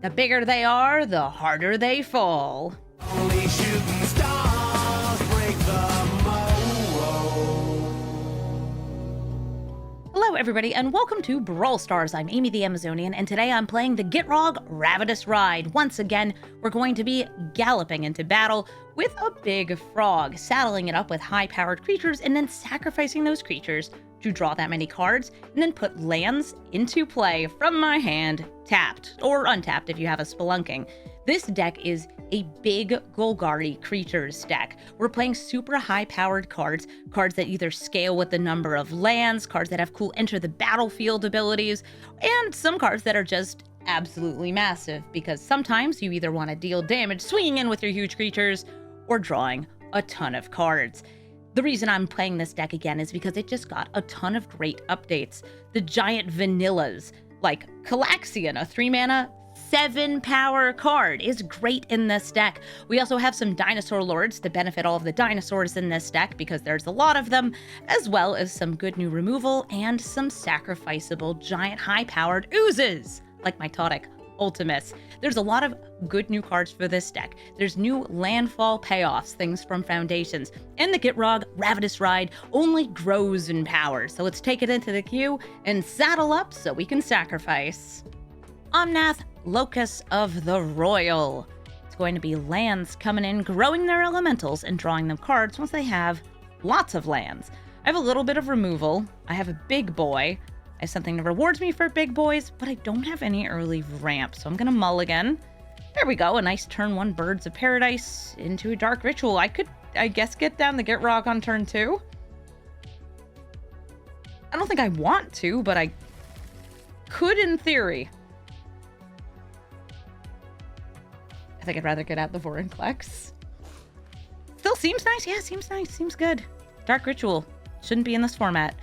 The bigger they are, the harder they fall. Only shooting stars break the mold. Hello everybody and welcome to Brawl Stars. I'm Amy the Amazonian and today I'm playing the Gitrog Ravenous Ride. Once again, we're going to be galloping into battle with a big frog, saddling it up with high-powered creatures and then sacrificing those creatures to draw that many cards and then put lands into play from my hand, tapped or untapped if you have a Spelunking. This deck is a big Golgari creatures deck. We're playing super high-powered cards that either scale with the number of lands, cards that have cool enter the battlefield abilities, and some cards that are just absolutely massive, because sometimes you either want to deal damage swinging in with your huge creatures or drawing a ton of cards. The reason I'm playing this deck again is because it just got a ton of great updates. The giant vanillas, like Calaxian, a 3-mana, 7-power card, is great in this deck. We also have some Dinosaur Lords to benefit all of the dinosaurs in this deck because there's a lot of them, as well as some good new removal and some sacrificeable giant high-powered oozes, like my Tautic Ultimus. There's a lot of good new cards for this deck. There's new landfall payoffs, things from Foundations, and the Gitrog Ravenous Ride only grows in power. So let's take it into the queue and saddle up so we can sacrifice. Omnath, Locus of the Royal. It's going to be lands coming in, growing their elementals, and drawing them cards once they have lots of lands. I have a little bit of removal. I have a big boy. I have something that rewards me for big boys, but I don't have any early ramp, so I'm going to mulligan. There we go, a nice turn 1 Birds of Paradise into a Dark Ritual. I could, I guess, get down the Gitrog on turn 2. I don't think I want to, but I could in theory. I think I'd rather get out the Vorinclex. Still seems nice. Yeah, seems nice. Seems good. Dark Ritual. Shouldn't be in this format.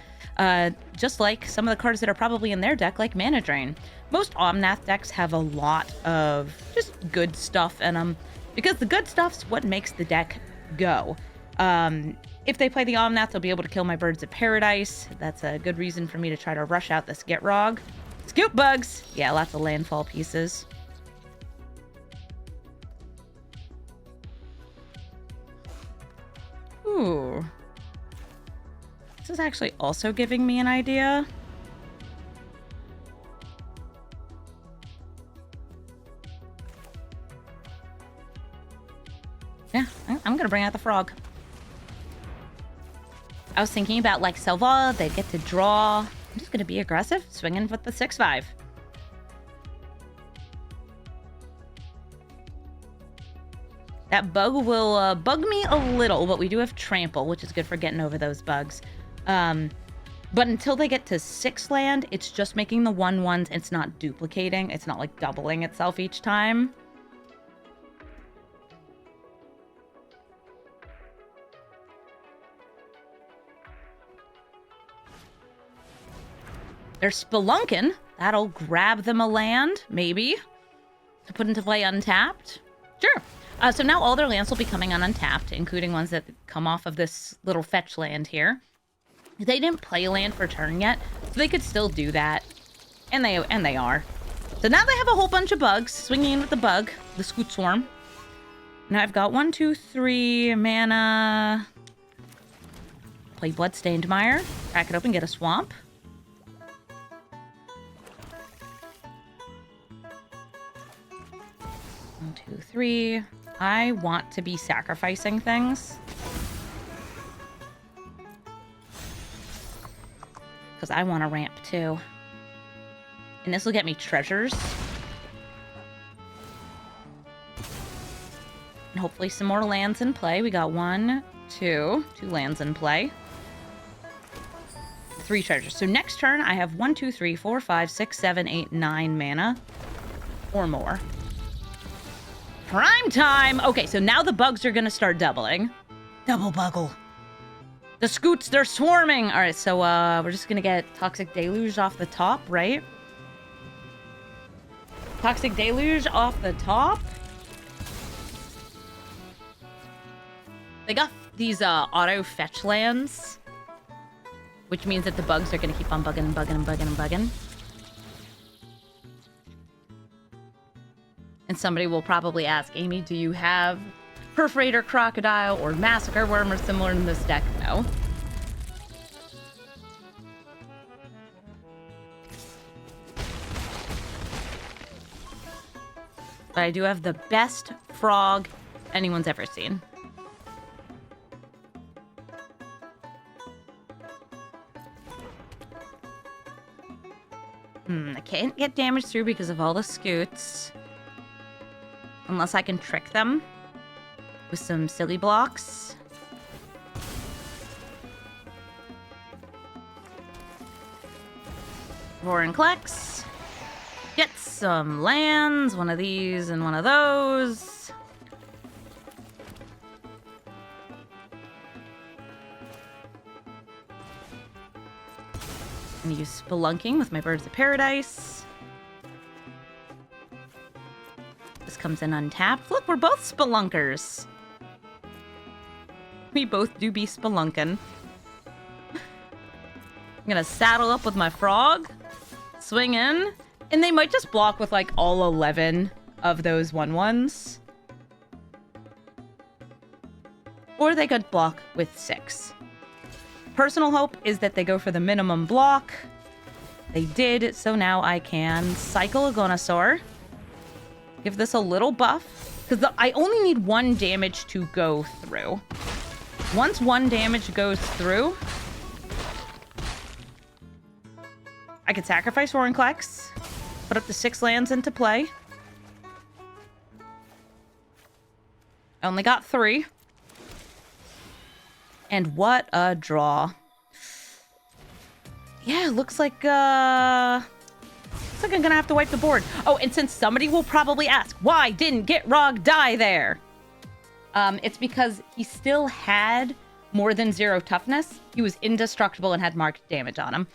Just like some of the cards that are probably in their deck, like Mana Drain. Most Omnath decks have a lot of just good stuff in them, because the good stuff's what makes the deck go. If they play the Omnath, they'll be able to kill my Birds of Paradise. That's a good reason for me to try to rush out this Gitrog. Scoop bugs! Yeah, lots of landfall pieces. Ooh. This is actually also giving me an idea. Yeah, I'm gonna bring out the frog. I was thinking about like Selva, they get to draw. I'm just gonna be aggressive, swinging with the 6/5. That bug will bug me a little, but we do have Trample, which is good for getting over those bugs. But until they get to 6 land, it's just making the 1/1s. It's not duplicating. It's not like doubling itself each time. They're Spelunking. That'll grab them a land, maybe, to put into play untapped. Sure. So now all their lands will be coming on untapped, including ones that come off of this little fetch land here. They didn't play a land for turn yet, so they could still do that. And they are. So now they have a whole bunch of bugs, swinging in with the bug, the Scoot Swarm. Now I've got 1, 2, 3 mana. Play Bloodstained Mire. Crack it open, get a swamp. One, 2, 3. I want to be sacrificing things. Because I want to ramp too. And this will get me treasures. And hopefully some more lands in play. We got 1, 2 lands in play. 3 treasures. So next turn I have 1, 2, 3, 4, 5, 6, 7, 8, 9 mana. Or more. Prime time! Okay, so now the bugs are gonna start doubling. Double buggle. The Scoots, they're swarming! Alright, so we're just gonna get Toxic Deluge off the top, right? Toxic Deluge off the top. They got these auto fetch lands, which means that the bugs are gonna keep on bugging and bugging and bugging and bugging. And somebody will probably ask, Amy, do you have Perforator Crocodile or Massacre Worm or similar in this deck? No. But I do have the best frog anyone's ever seen. I can't get damage through because of all the scoots. Unless I can trick them with some silly blocks. Roaring Clex. Get some lands, one of these and one of those. I'm gonna use Spelunking with my Birds of Paradise. This comes in untapped. Look, we're both Spelunkers. We both do be Spelunkin'. I'm gonna saddle up with my frog, swing in, and they might just block with like all 11 of those 1/1s. Or they could block with 6. Personal hope is that they go for the minimum block. They did, so now I can cycle a Gonosaur. Give this a little buff, because I only need 1 damage to go through. Once 1 damage goes through, I could sacrifice Roaring Clex, put up the 6 lands into play. I only got 3. And what a draw. Yeah, looks like I'm gonna have to wipe the board. Oh, and since somebody will probably ask, why didn't Gitrog die there? It's because he still had more than 0 toughness. He was indestructible and had marked damage on him.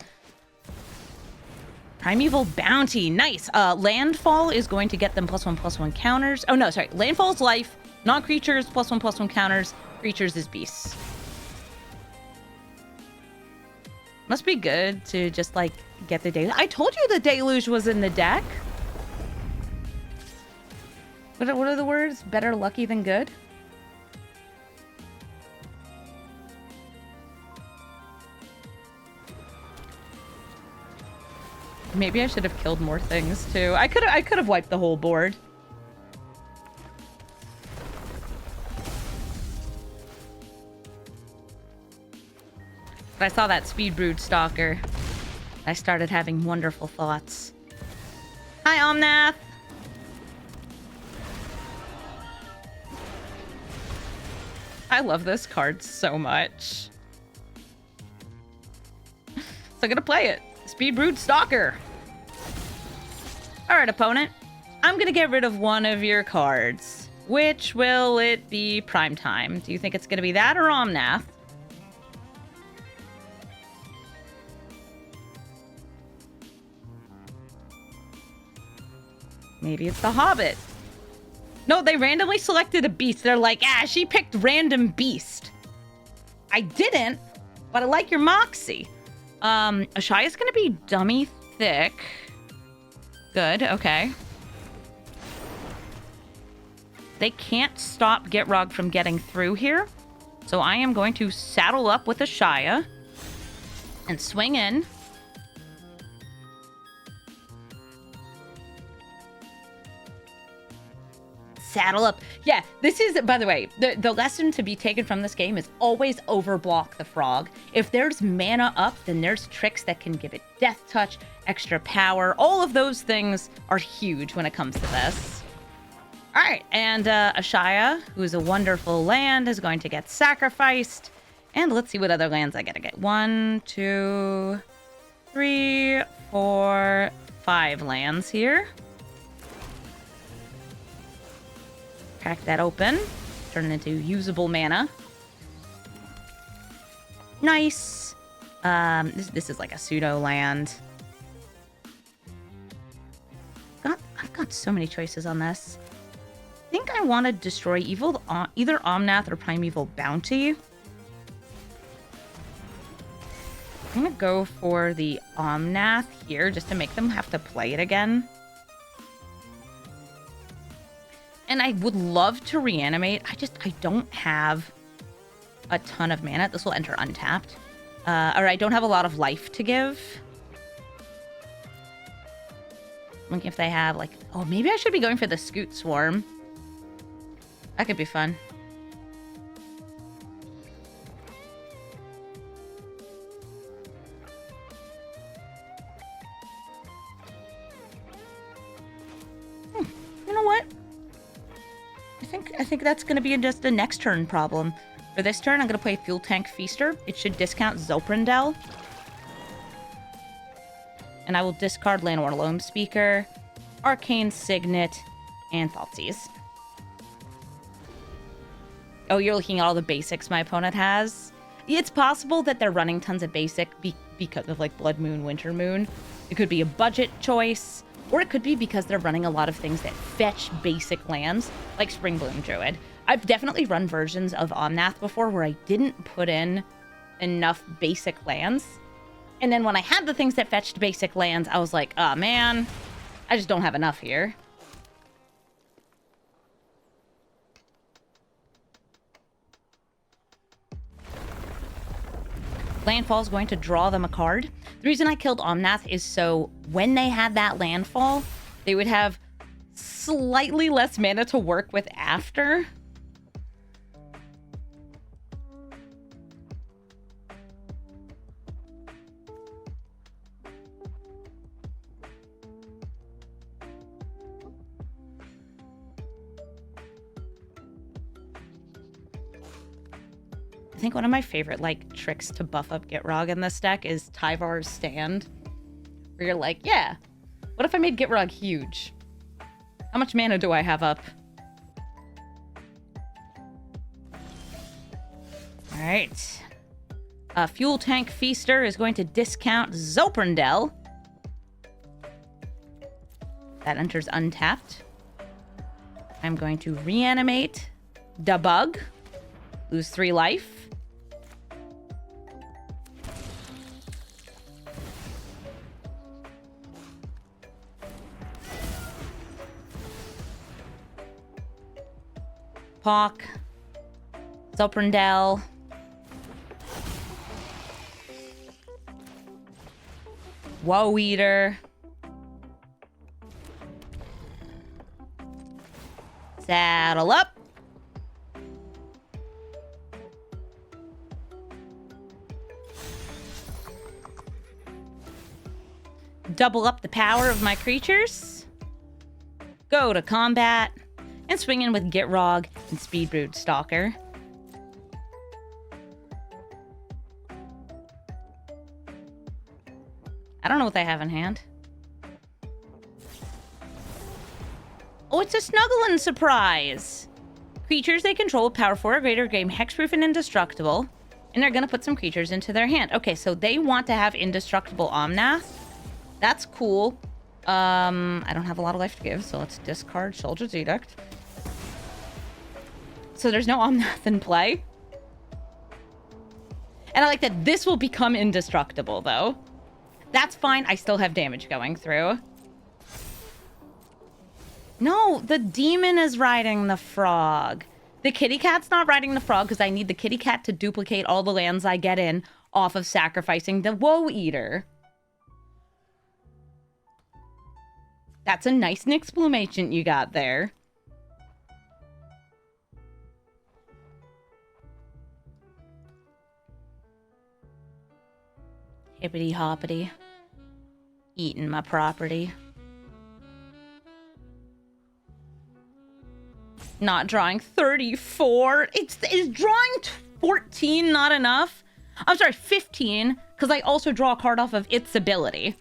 Primeval Bounty, nice. Landfall is going to get them +1/+1 counters. Oh no, sorry. Landfall is life. Non-creatures, +1/+1 counters. Creatures is beasts. Must be good to just, like, get the deluge. I told you the deluge was in the deck. What are the words? Better lucky than good? Maybe I should have killed more things, too. I could have wiped the whole board. But I saw that Speed Brood Stalker. I started having wonderful thoughts. Hi, Omnath! I love this card so much. So I'm gonna play it. Speed Brood Stalker. Alright, opponent. I'm gonna get rid of one of your cards. Which will it be prime time? Do you think it's gonna be that or Omnath? Maybe it's the Hobbit. No, they randomly selected a beast. They're like, she picked random beast. I didn't, but I like your moxie. Ashiya's gonna be dummy thick. Good, okay. They can't stop Gitrog from getting through here. So I am going to saddle up with Ashiya and swing in. Saddle up. Yeah, this is, by the way, the lesson to be taken from this game is always overblock the frog. If there's mana up, then there's tricks that can give it death touch, extra power. All of those things are huge when it comes to this. All right, and Ashiya, who's a wonderful land, is going to get sacrificed. And let's see what other lands I gotta get. 1, 2, 3, 4, 5 lands here. Crack that open. Turn it into usable mana. Nice. This is like a pseudo land. I've got so many choices on this. I think I want to destroy either Omnath or Primeval Bounty. I'm gonna go for the Omnath here just to make them have to play it again. And I would love to reanimate. I don't have a ton of mana. This will enter untapped. Or I don't have a lot of life to give. Looking if they have, like... Oh, maybe I should be going for the Scoot Swarm. That could be fun. You know what? I think that's going to be just a next turn problem. For this turn, I'm going to play Fuel Tank Feaster. It should discount Zoprindel. And I will discard Llanowar Loam Speaker, Arcane Signet, and Thoughtseize. Oh, you're looking at all the basics my opponent has? It's possible that they're running tons of basic because of, like, Blood Moon, Winter Moon. It could be a budget choice, or it could be because they're running a lot of things that fetch basic lands, like Springbloom Druid. I've definitely run versions of Omnath before where I didn't put in enough basic lands. And then when I had the things that fetched basic lands, I was like, oh man, I just don't have enough here. Landfall is going to draw them a card. The reason I killed Omnath is so when they had that landfall, they would have slightly less mana to work with after. I think one of my favorite, like, tricks to buff up Gitrog in this deck is Tyvar's Stand. Where you're like, yeah, what if I made Gitrog huge? How much mana do I have up? Alright. Fuel Tank Feaster is going to discount Zoprindel. That enters untapped. I'm going to reanimate Debug. Lose 3 life. Pock, Zoprindel, Woe Eater, saddle up, double up the power of my creatures, go to combat, and swing in with Gitrog and Speedbrood Stalker. I don't know what they have in hand. Oh, it's a Snuggling Surprise! Creatures they control with power 4 or greater gain hexproof and indestructible, and they're gonna put some creatures into their hand. Okay, so they want to have indestructible Omnath. That's cool. I don't have a lot of life to give, so let's discard Soldier's Edict. So there's no Omnath in play. And I like that this will become indestructible, though. That's fine. I still have damage going through. No, the demon is riding the frog. The kitty cat's not riding the frog because I need the kitty cat to duplicate all the lands I get in off of sacrificing the Woe Eater. That's a nice Nyxbloom Ancient you got there. Hippity hoppity. Eating my property. Not drawing 34. Is drawing 14 not enough? I'm sorry, 15, because I also draw a card off of its ability.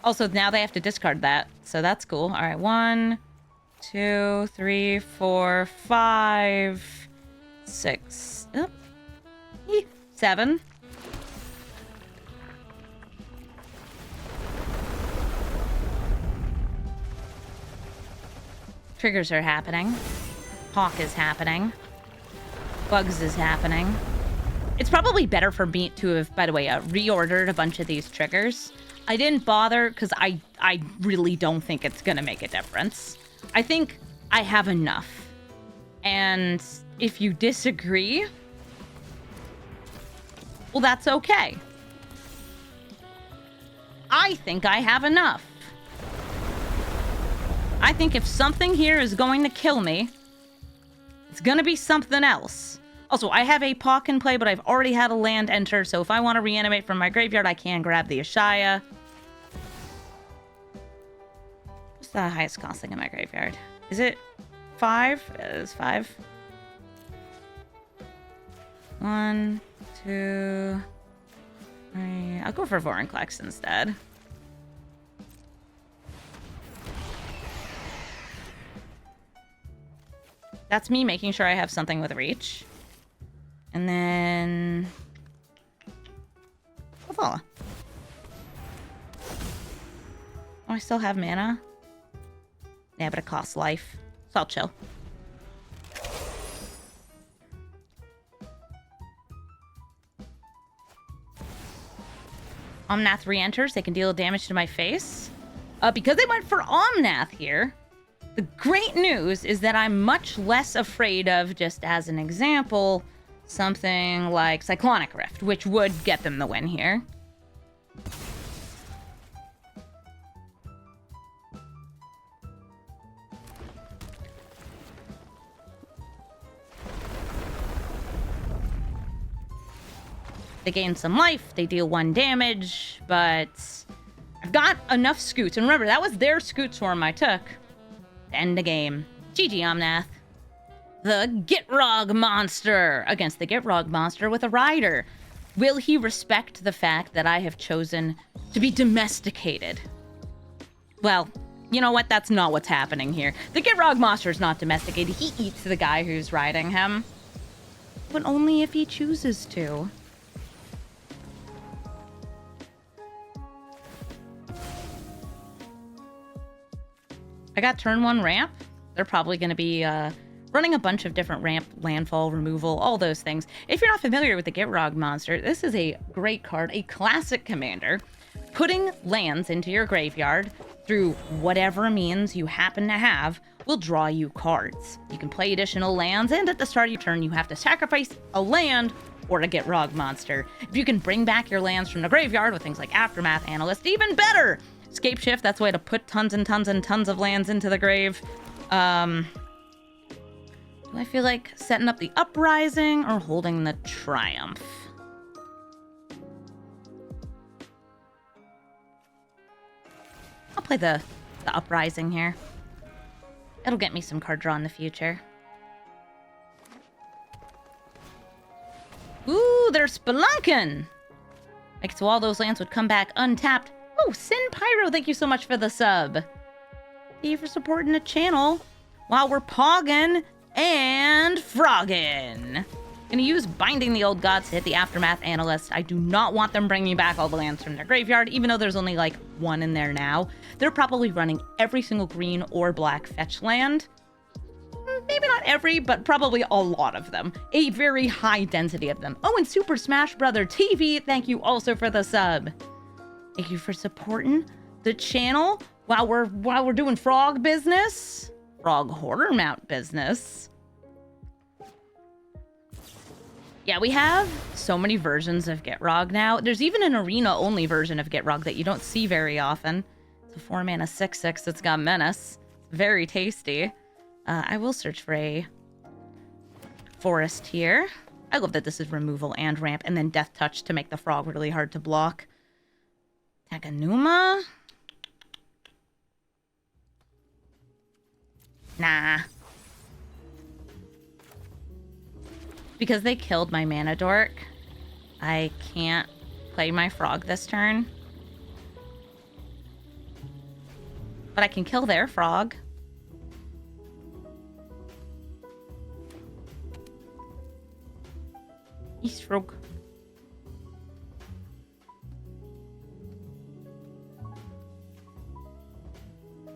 Also, now they have to discard that, so that's cool. All right, 1, 2, 3, 4, 5, 6, 7. Triggers are happening. Hawk is happening. Bugs is happening. It's probably better for me to have, by the way, reordered a bunch of these triggers. I didn't bother because I really don't think it's going to make a difference. I think I have enough. And if you disagree, well, that's okay. I think I have enough. I think if something here is going to kill me, it's going to be something else. Also, I have a Pock in play, but I've already had a land enter, so if I want to reanimate from my graveyard, I can grab the Ashaya. What's the highest cost thing in my graveyard? Is it 5? It is 5. 1, 2, 3. I'll go for Vorinclex instead. That's me making sure I have something with reach. And then... Ephara. Oh, I still have mana? Yeah, but it costs life. So I'll chill. Omnath re-enters. They can deal damage to my face. Because they went for Omnath here, the great news is that I'm much less afraid of, just as an example, something like Cyclonic Rift, which would get them the win here. They gain some life, they deal 1 damage, but I've got enough scoots. And remember, that was their scoot swarm I took to end the game. GG, Omnath. The Gitrog monster against the Gitrog monster with a rider. Will he respect the fact that I have chosen to be domesticated? Well, you know what? That's not what's happening here. The Gitrog monster is not domesticated. He eats the guy who's riding him. But only if he chooses to. I got turn 1 ramp. They're probably going to be running a bunch of different ramp, landfall, removal, all those things. If you're not familiar with the Gitrog monster, this is a great card, a classic commander. Putting lands into your graveyard through whatever means you happen to have will draw you cards. You can play additional lands, and at the start of your turn, you have to sacrifice a land or a Gitrog monster. If you can bring back your lands from the graveyard with things like Aftermath Analyst, even better! Scape Shift, that's a way to put tons and tons and tons of lands into the grave. Do I feel like setting up the Uprising or holding the Triumph? I'll play the Uprising here. It'll get me some card draw in the future. Ooh, they're spelunking! Like, so all those lands would come back untapped. Oh, Sin Pyro, thank you so much for the sub. Thank you for supporting the channel while we're pogging and frogging. Gonna use Binding the Old Gods to hit the Aftermath Analyst. I do not want them bringing back all the lands from their graveyard, even though there's only like 1 in there now. They're probably running every single green or black fetch land. Maybe not every, but probably a lot of them. A very high density of them. Oh, and Super Smash Brother TV, thank you also for the sub. Thank you for supporting the channel while we're doing frog business. Frog Hoarder Mount business. Yeah, we have so many versions of Gitrog now. There's even an arena-only version of Gitrog that you don't see very often. It's a 4-mana 6/6 that's got Menace. It's very tasty. I will search for a forest here. I love that this is removal and ramp, and then Death Touch to make the frog really hard to block. Takanuma? Nah. Because they killed my mana dork, I can't play my frog this turn. But I can kill their frog. East frog.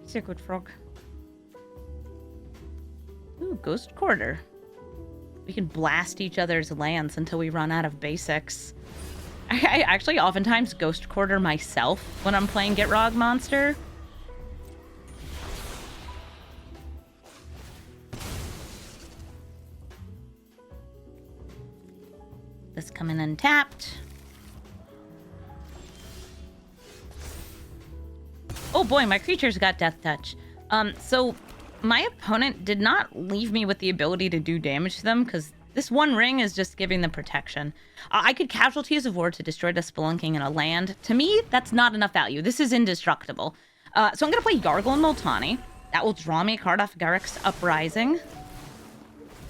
He's a good frog. Ooh, Ghost Quarter. We can blast each other's lands until we run out of basics. I actually oftentimes ghost quarter myself when I'm playing Gitrog monster. This coming untapped. Oh boy, my creatures got Death Touch. So my opponent did not leave me with the ability to do damage to them because this one ring is just giving them protection. I could Casualties of War to destroy the Spelunking in a land. To me, that's not enough value. This is indestructible. So I'm going to play Gargle and Multani. That will draw me a card off Garruk's Uprising.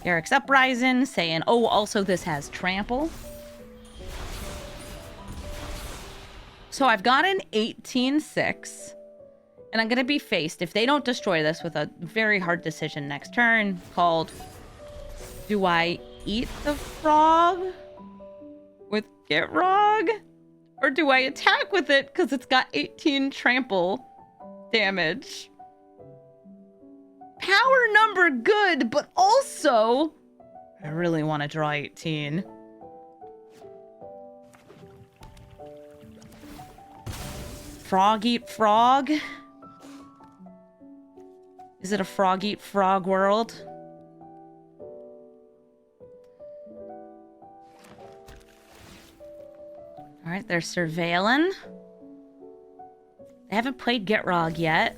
Garruk's Uprising, saying, oh, also this has Trample. So I've got an 18-6. And I'm going to be faced, if they don't destroy this, with a very hard decision next turn called, do I eat the frog with Gitrog? Or do I attack with it because it's got 18 trample damage? Power number good, but also I really want to draw 18. Frog eat frog? Is it a frog eat frog world? Alright, they're surveilling. They haven't played Gitrog yet.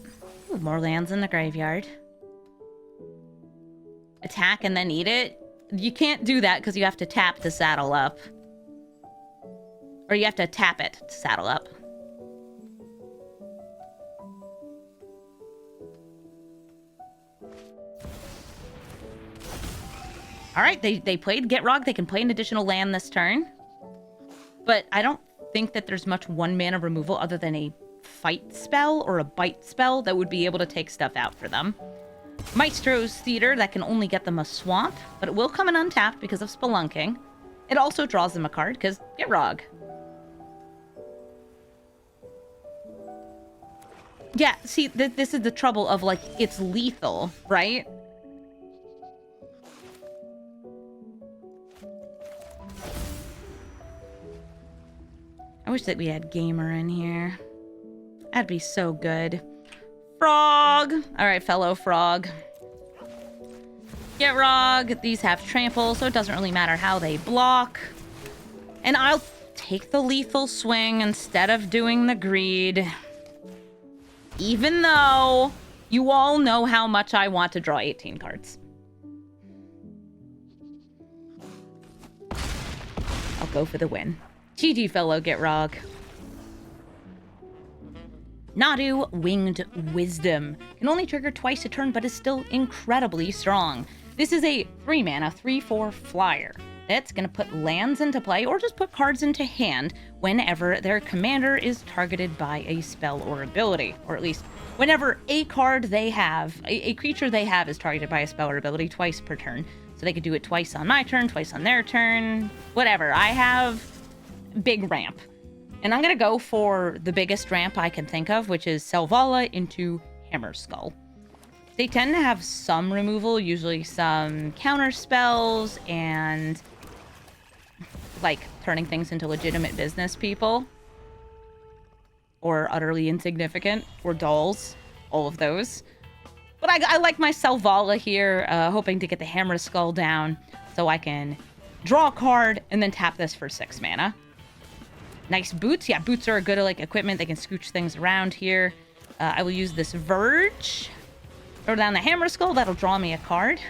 Ooh, more lands in the graveyard. Attack and then eat it? You can't do that because you have to tap to saddle up. Or you have to tap it to saddle up. Alright, they played Gitrog. They can play an additional land this turn. But I don't think that there's much one-mana removal other than a fight spell or a bite spell that would be able to take stuff out for them. Maestro's Theater, that can only get them a swamp, but it will come in untapped because of Spelunking. It also draws them a card because Gitrog. Yeah, see, this is the trouble of, like, it's lethal, right? I wish that we had Gamer in here. That'd be so good. Frog! Alright, fellow frog. Gitrog. These have trample, so it doesn't really matter how they block. And I'll take the lethal swing instead of doing the greed. Even though you all know how much I want to draw 18 cards. I'll go for the win. GG, fellow Gitrog. Nadu, Winged Wisdom. Can only trigger twice a turn, but is still incredibly strong. This is a 3-mana, 3/4 flyer. That's going to put lands into play, or just put cards into hand whenever their commander is targeted by a spell or ability. Or at least, whenever a card they have, a creature they have is targeted by a spell or ability twice per turn. So they could do it twice on my turn, twice on their turn, whatever. I have big ramp. And I'm going to go for the biggest ramp I can think of, which is Selvala into Hammerskull. They tend to have some removal, usually some counter spells and like turning things into legitimate business people. Or utterly insignificant, or dolls, all of those. But I like my Selvala here, hoping to get the Hammerskull down so I can draw a card and then tap this for 6 mana. Nice boots. Yeah, boots are a good like equipment. They can scooch things around here. I will use this Verge. Throw down the Hammerskull. That'll draw me a card.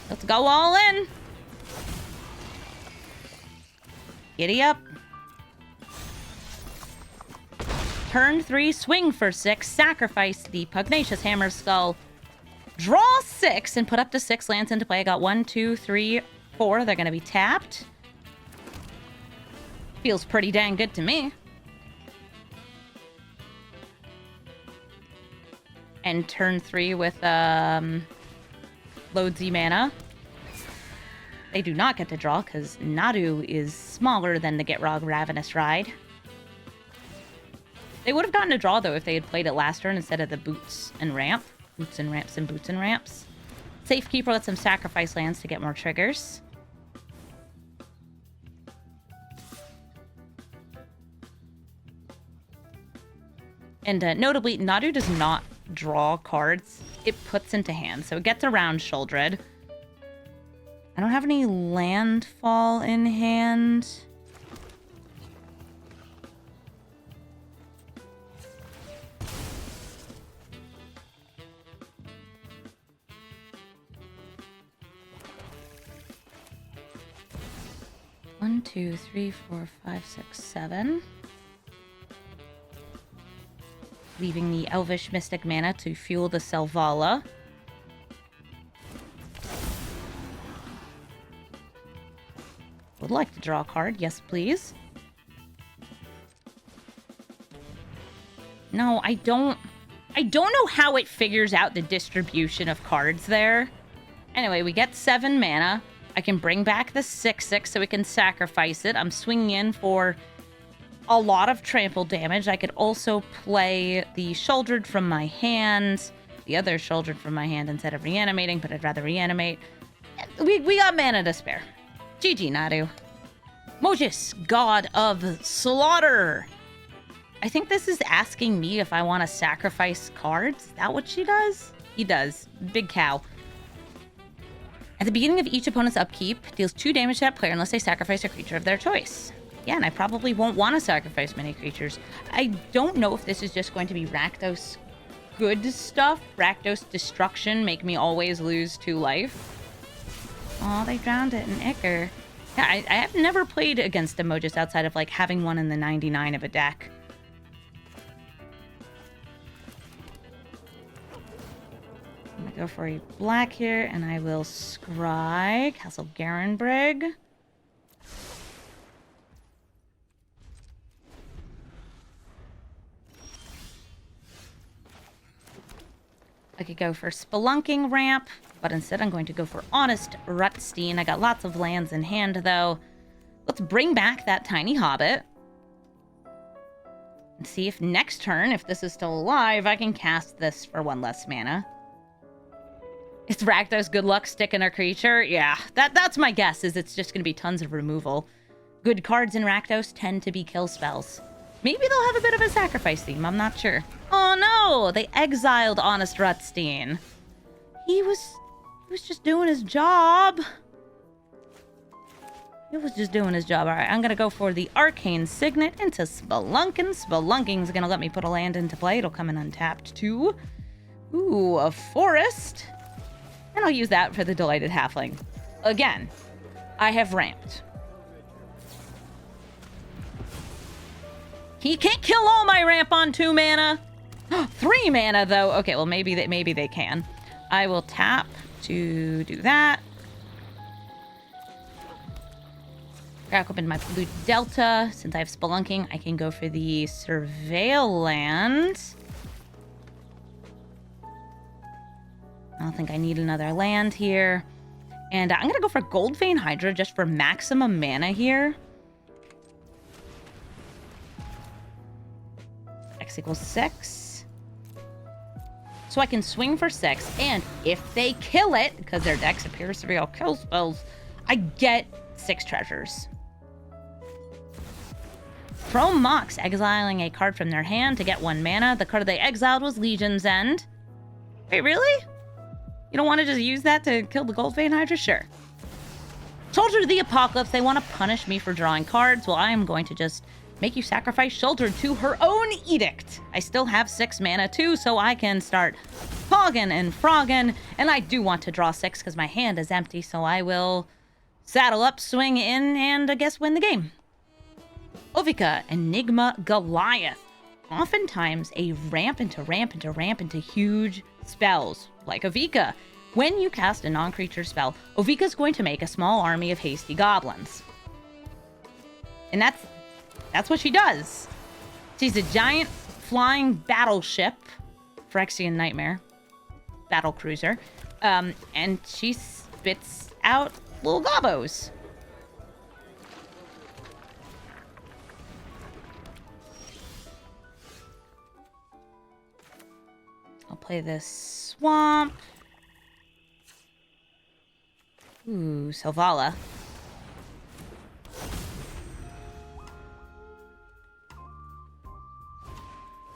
Let's go all in. Giddy up. Turn 3, swing for 6. Sacrifice the Pugnacious Hammerskull. Draw 6 and put up to 6 lands into play. I got 1, 2, 3, 4. They're going to be tapped. Feels pretty dang good to me. And turn 3 with loadsy mana. They do not get to draw because Nadu is smaller than the Gitrog Ravenous Ride. They would have gotten a draw, though, if they had played it last turn instead of the boots and ramp. Boots and ramps and boots and ramps. Safekeeper lets them sacrifice lands to get more triggers. And notably, Nadu does not draw cards. It puts into hand, so it gets around Sheoldred. I don't have any landfall in hand. One, two, three, four, five, six, seven. Leaving the Elvish Mystic Mana to fuel the Selvala. Would like to draw a card. Yes, please. No, I don't know how it figures out the distribution of cards there. Anyway, we get 7 mana. I can bring back the 6/6 so we can sacrifice it. I'm swinging in for a lot of trample damage. I could also play the Sheoldred from my hand, the other Sheoldred from my hand instead of reanimating, but I'd rather reanimate. We got mana to spare. GG, Nadu. Mojis, God of Slaughter. I think this is asking me if I want to sacrifice cards. Is that what she does? He does. Big cow. At the beginning of each opponent's upkeep, deals 2 damage to that player unless they sacrifice a creature of their choice. Yeah, and I probably won't want to sacrifice many creatures. I don't know if this is just going to be Rakdos good stuff. Rakdos destruction, make me always lose 2 life. Oh, they drowned it in Ichor. Yeah, I have never played against Emojis outside of, like, having one in the 99 of a deck. I'm gonna go for a black here, and I will scry Castle Garenbrig. I could go for Spelunking Ramp, but instead I'm going to go for Honest Rutstein. I got lots of lands in hand, though. Let's bring back that Tiny Hobbit. And see if next turn, if this is still alive, I can cast this for 1 less mana. Is Rakdos good luck sticking a creature? Yeah, that's my guess, is it's just going to be tons of removal. Good cards in Rakdos tend to be kill spells. Maybe they'll have a bit of a sacrifice theme, I'm not sure. Oh no, they exiled Honest Rutstein. He was just doing his job. He was just doing his job. All right, I'm going to go for the Arcane Signet into Spelunkin. Spelunking's going to let me put a land into play. It'll come in untapped too. Ooh, a forest. And I'll use that for the Delighted Halfling. Again, I have ramped. He can't kill all my ramp on 2 mana. 3 mana, though. Okay, well, maybe they can. I will tap to do that. Crack open my blue Delta. Since I have Spelunking, I can go for the Surveil land. I don't think I need another land here. And I'm going to go for Goldvein Hydra just for maximum mana here. X equals 6. So I can swing for 6. And if they kill it, because their decks appears to be all kill spells, I get 6 treasures. Chrome Mox, exiling a card from their hand to get 1 mana. The card they exiled was Legion's End. Wait, really? You don't want to just use that to kill the Goldvein Hydra? Sure. Soldier of the Apocalypse, they want to punish me for drawing cards. Well, I am going to just make you sacrifice Sheoldred to her own edict. I still have 6 mana too, so I can start fogging and frogging. And I do want to draw 6 because my hand is empty, so I will saddle up, swing in, and I guess win the game. Ovika, Enigma Goliath. Oftentimes a ramp into huge spells, like Ovika. When you cast a non-creature spell, Ovika's going to make a small army of hasty goblins. And that's what she does. She's a giant flying battleship, Phyrexian Nightmare, battle cruiser, and she spits out little gobos. I'll play this Swamp. Ooh, Selvala.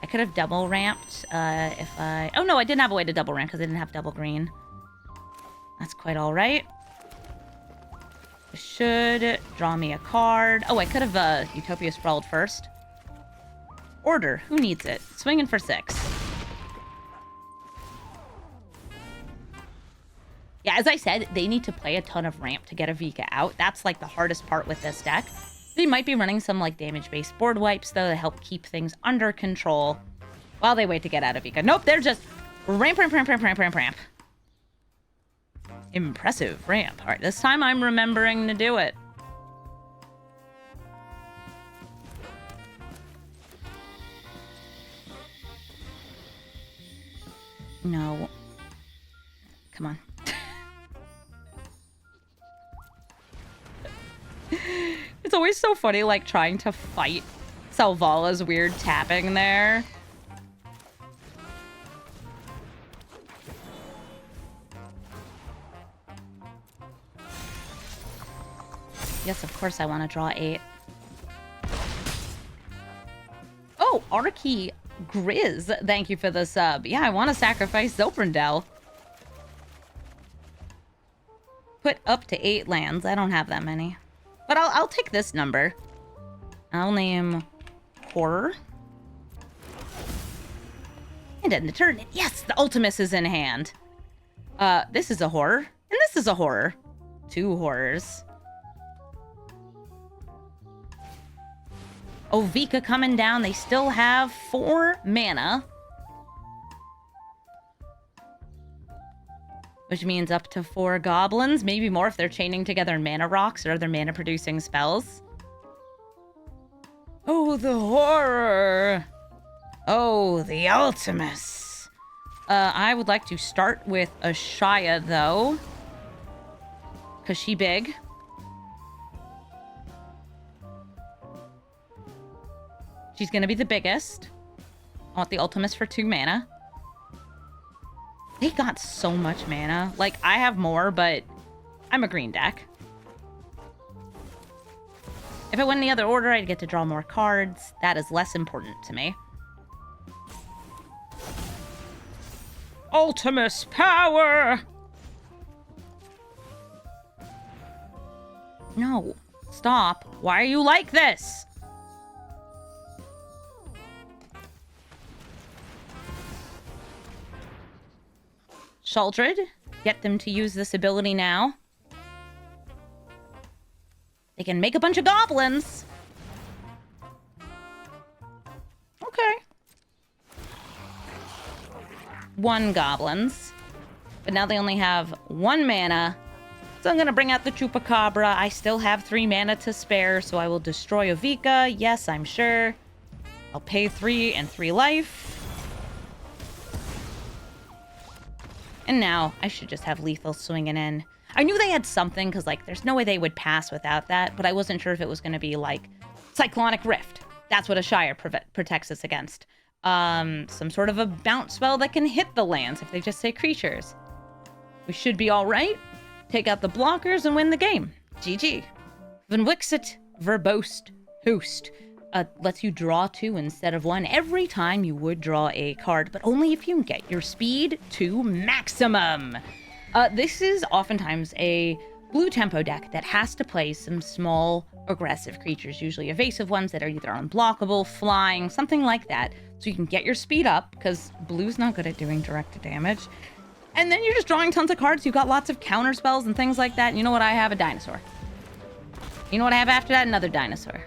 I could have double ramped if I... Oh, no, I didn't have a way to double ramp because I didn't have double green. That's quite all right. This should draw me a card. Oh, I could have Utopia Sprawled first. Order. Who needs it? Swinging for 6. Yeah, as I said, they need to play a ton of ramp to get a Vika out. That's, like, the hardest part with this deck. They might be running some, like, damage-based board wipes, though, to help keep things under control while they wait to get out of Vika. Nope, they're just ramp. Impressive ramp. All right, this time I'm remembering to do it. No. Come on. It's always so funny, like, trying to fight Selvala's weird tapping there. Yes, of course I want to draw 8. Oh, Arky Grizz, thank you for the sub. Yeah, I want to sacrifice Zoprindel. Put up to 8 lands. I don't have that many. But I'll take this number. I'll name Horror. And end the turn. Yes, the Ultimus is in hand. This is a horror. And this is a horror. 2 horrors. Oh, Vika coming down. They still have 4 mana. Which means up to 4 goblins. Maybe more if they're chaining together mana rocks or other mana producing spells. Oh, the horror. Oh, the Ultimus. I would like to start with Ashaya, though. Because she big. She's going to be the biggest. I want the Ultimus for 2 mana. They got so much mana. Like, I have more, but I'm a green deck. If it went in the other order, I'd get to draw more cards. That is less important to me. Ultimus power! No. Stop. Why are you like this? Shaldred, get them to use this ability now. They can make a bunch of goblins. Okay. 1 goblins. But now they only have 1 mana. So I'm going to bring out the Chupacabra. I still have 3 mana to spare, so I will destroy a Vika. Yes, I'm sure. I'll pay 3 and 3 life. And now, I should just have lethal swinging in. I knew they had something, because, like, there's no way they would pass without that, but I wasn't sure if it was going to be, like, Cyclonic Rift. That's what a Shire protects us against. Some sort of a bounce spell that can hit the lands if they just say creatures. We should be alright. Take out the blockers and win the game. GG. Venwixit Verbost Host. Lets you draw 2 instead of 1 every time you would draw a card, but only if you can get your speed to maximum. This is oftentimes a blue tempo deck that has to play some small aggressive creatures, usually evasive ones that are either unblockable, flying, something like that, so you can get your speed up, because blue's not good at doing direct damage. And then you're just drawing tons of cards. You've got lots of counter spells and things like that. And you know what? I have a dinosaur. You know what I have after that? Another dinosaur.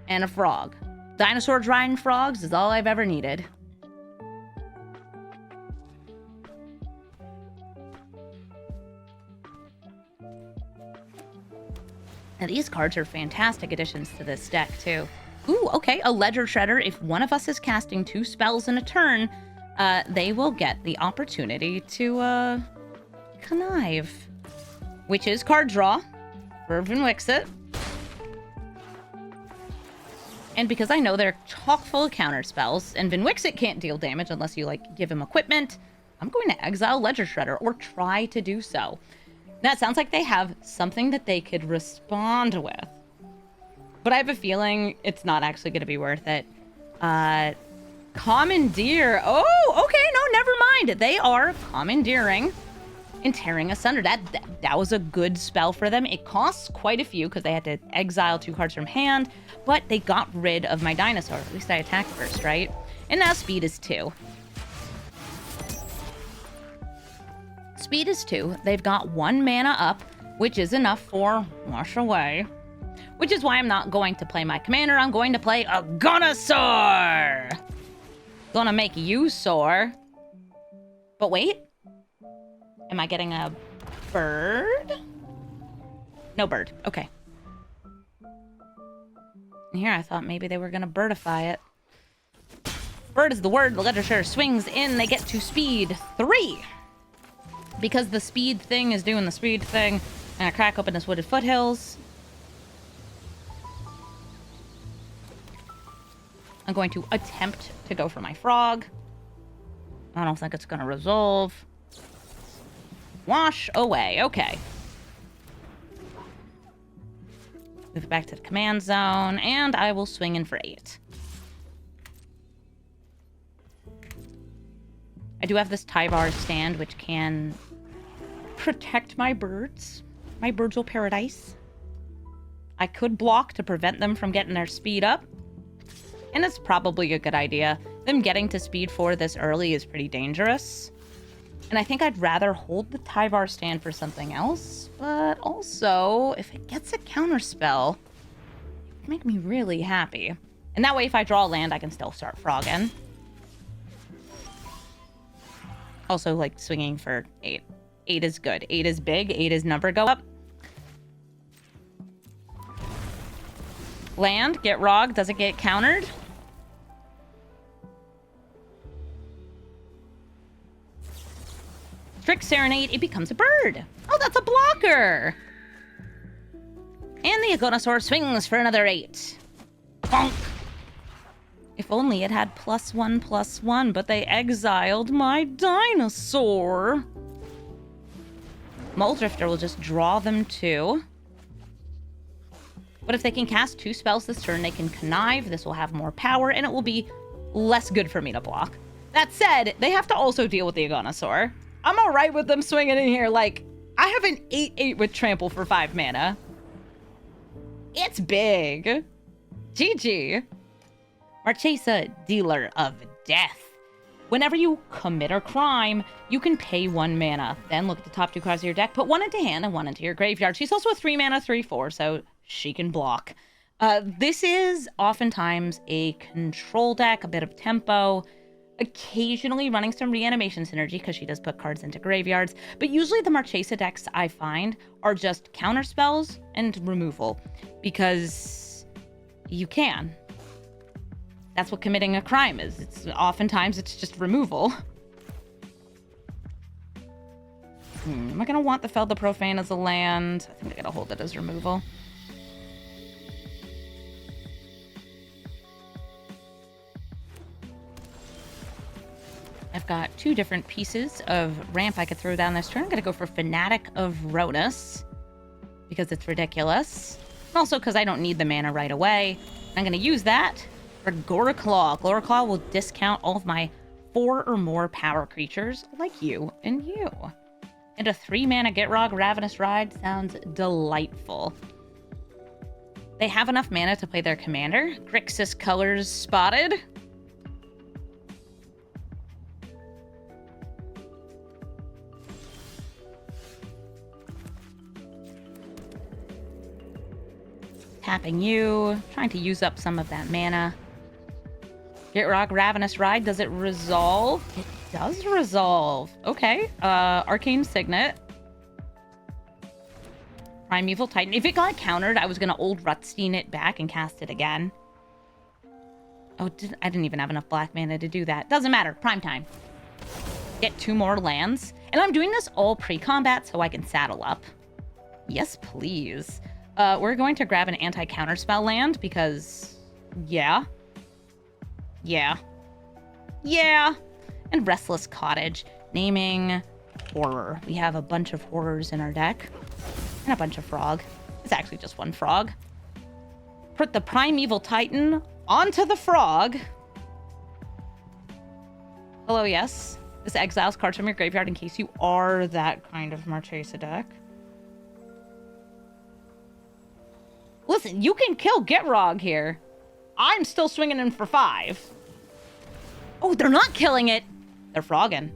And a frog. Dinosaurs riding frogs is all I've ever needed. Now these cards are fantastic additions to this deck too. Ooh, okay, a Ledger Shredder. If one of us is casting 2 spells in a turn, they will get the opportunity to connive. Which is card draw. Vervin Wixit. And because I know they're chock full of counter spells, and Vinwixit can't deal damage unless you, like, give him equipment, I'm going to exile Ledger Shredder, or try to do so. Now, it sounds like they have something that they could respond with. But I have a feeling it's not actually going to be worth it. Commandeer. Oh, okay, no, never mind. They are commandeering and tearing asunder. That was a good spell for them. It costs quite a few because they had to exile 2 cards from hand, but they got rid of my dinosaur. At least I attacked first, right? And now speed is 2. Speed is 2. They've got 1 mana up, which is enough for Wash Away. Which is why I'm not going to play my commander. I'm going to play a Gonosaur. Gonna make you soar. But wait. Am I getting a bird? No bird. Okay. And here I thought maybe they were gonna birdify it. Bird is the word. The literature swings in. They get to speed 3. Because the speed thing is doing the speed thing. And I crack open this wooded foothills. I'm going to attempt to go for my frog. I don't think it's going to resolve. Wash away. Okay. Move it back to the command zone, and I will swing in for 8. I do have this Tyvar stand, which can protect my birds. My birds will paradise. I could block to prevent them from getting their speed up. And it's probably a good idea. Them getting to speed 4 this early is pretty dangerous. And I think I'd rather hold the Tyvar stand for something else. But also, if it gets a counterspell, it would make me really happy. And that way, if I draw land, I can still start frogging. Also, like, swinging for 8. 8 is good. 8 is big. 8 is number go up. Land, get Rog. Does it get countered? Strict Serenade, it becomes a bird. Oh, that's a blocker. And the Agonosaur swings for another 8. Bonk. If only it had +1/+1, but they exiled my dinosaur. Muldrifter will just draw them 2. But if they can cast 2 spells this turn, they can connive. This will have more power, and it will be less good for me to block. That said, they have to also deal with the Agonosaur. I'm all right with them swinging in here. Like, I have an 8/8 with trample for 5 mana. It's big. GG. Marchesa, dealer of death. Whenever you commit a crime, you can pay 1 mana. Then look at the top 2 cards of your deck, put 1 into hand and 1 into your graveyard. She's also a 3 mana 3/4, so she can block. This is oftentimes a control deck, a bit of tempo, occasionally running some reanimation synergy because she does put cards into graveyards. But usually the Marchesa decks I find are just counter spells and removal because you can. That's what committing a crime is. Oftentimes it's just removal. Am I going to want the Feld the Profane as a land? I think I got to hold it as removal. I've got 2 different pieces of ramp I could throw down this turn. I'm going to go for Fanatic of Ravenous because it's ridiculous. And also because I don't need the mana right away. I'm going to use that for Goraclaw. Goraclaw will discount all of my 4 or more power creatures like you and you. And a 3 mana Gitrog Ravenous Ride sounds delightful. They have enough mana to play their commander. Grixis colors spotted. Tapping you, trying to use up some of that mana. Gitrog Ravenous Ride, does it resolve? It does resolve. Okay, Arcane Signet. Primeval Titan. If it got countered, I was gonna Old Rutstein it back and cast it again. Oh, I didn't even have enough black mana to do that. Doesn't matter, prime time. Get 2 more lands. And I'm doing this all pre-combat so I can saddle up. Yes, please. We're going to grab an anti-counterspell land because Yeah. Yeah. Yeah. And Restless Cottage. Naming horror. We have a bunch of horrors in our deck. And a bunch of frog. It's actually just one frog. Put the Primeval Titan onto the frog. Hello, yes. This exiles cards from your graveyard in case you are that kind of Marchesa deck. Listen, you can kill Gitrog here. I'm still swinging in for 5. Oh, they're not killing it. They're frogging.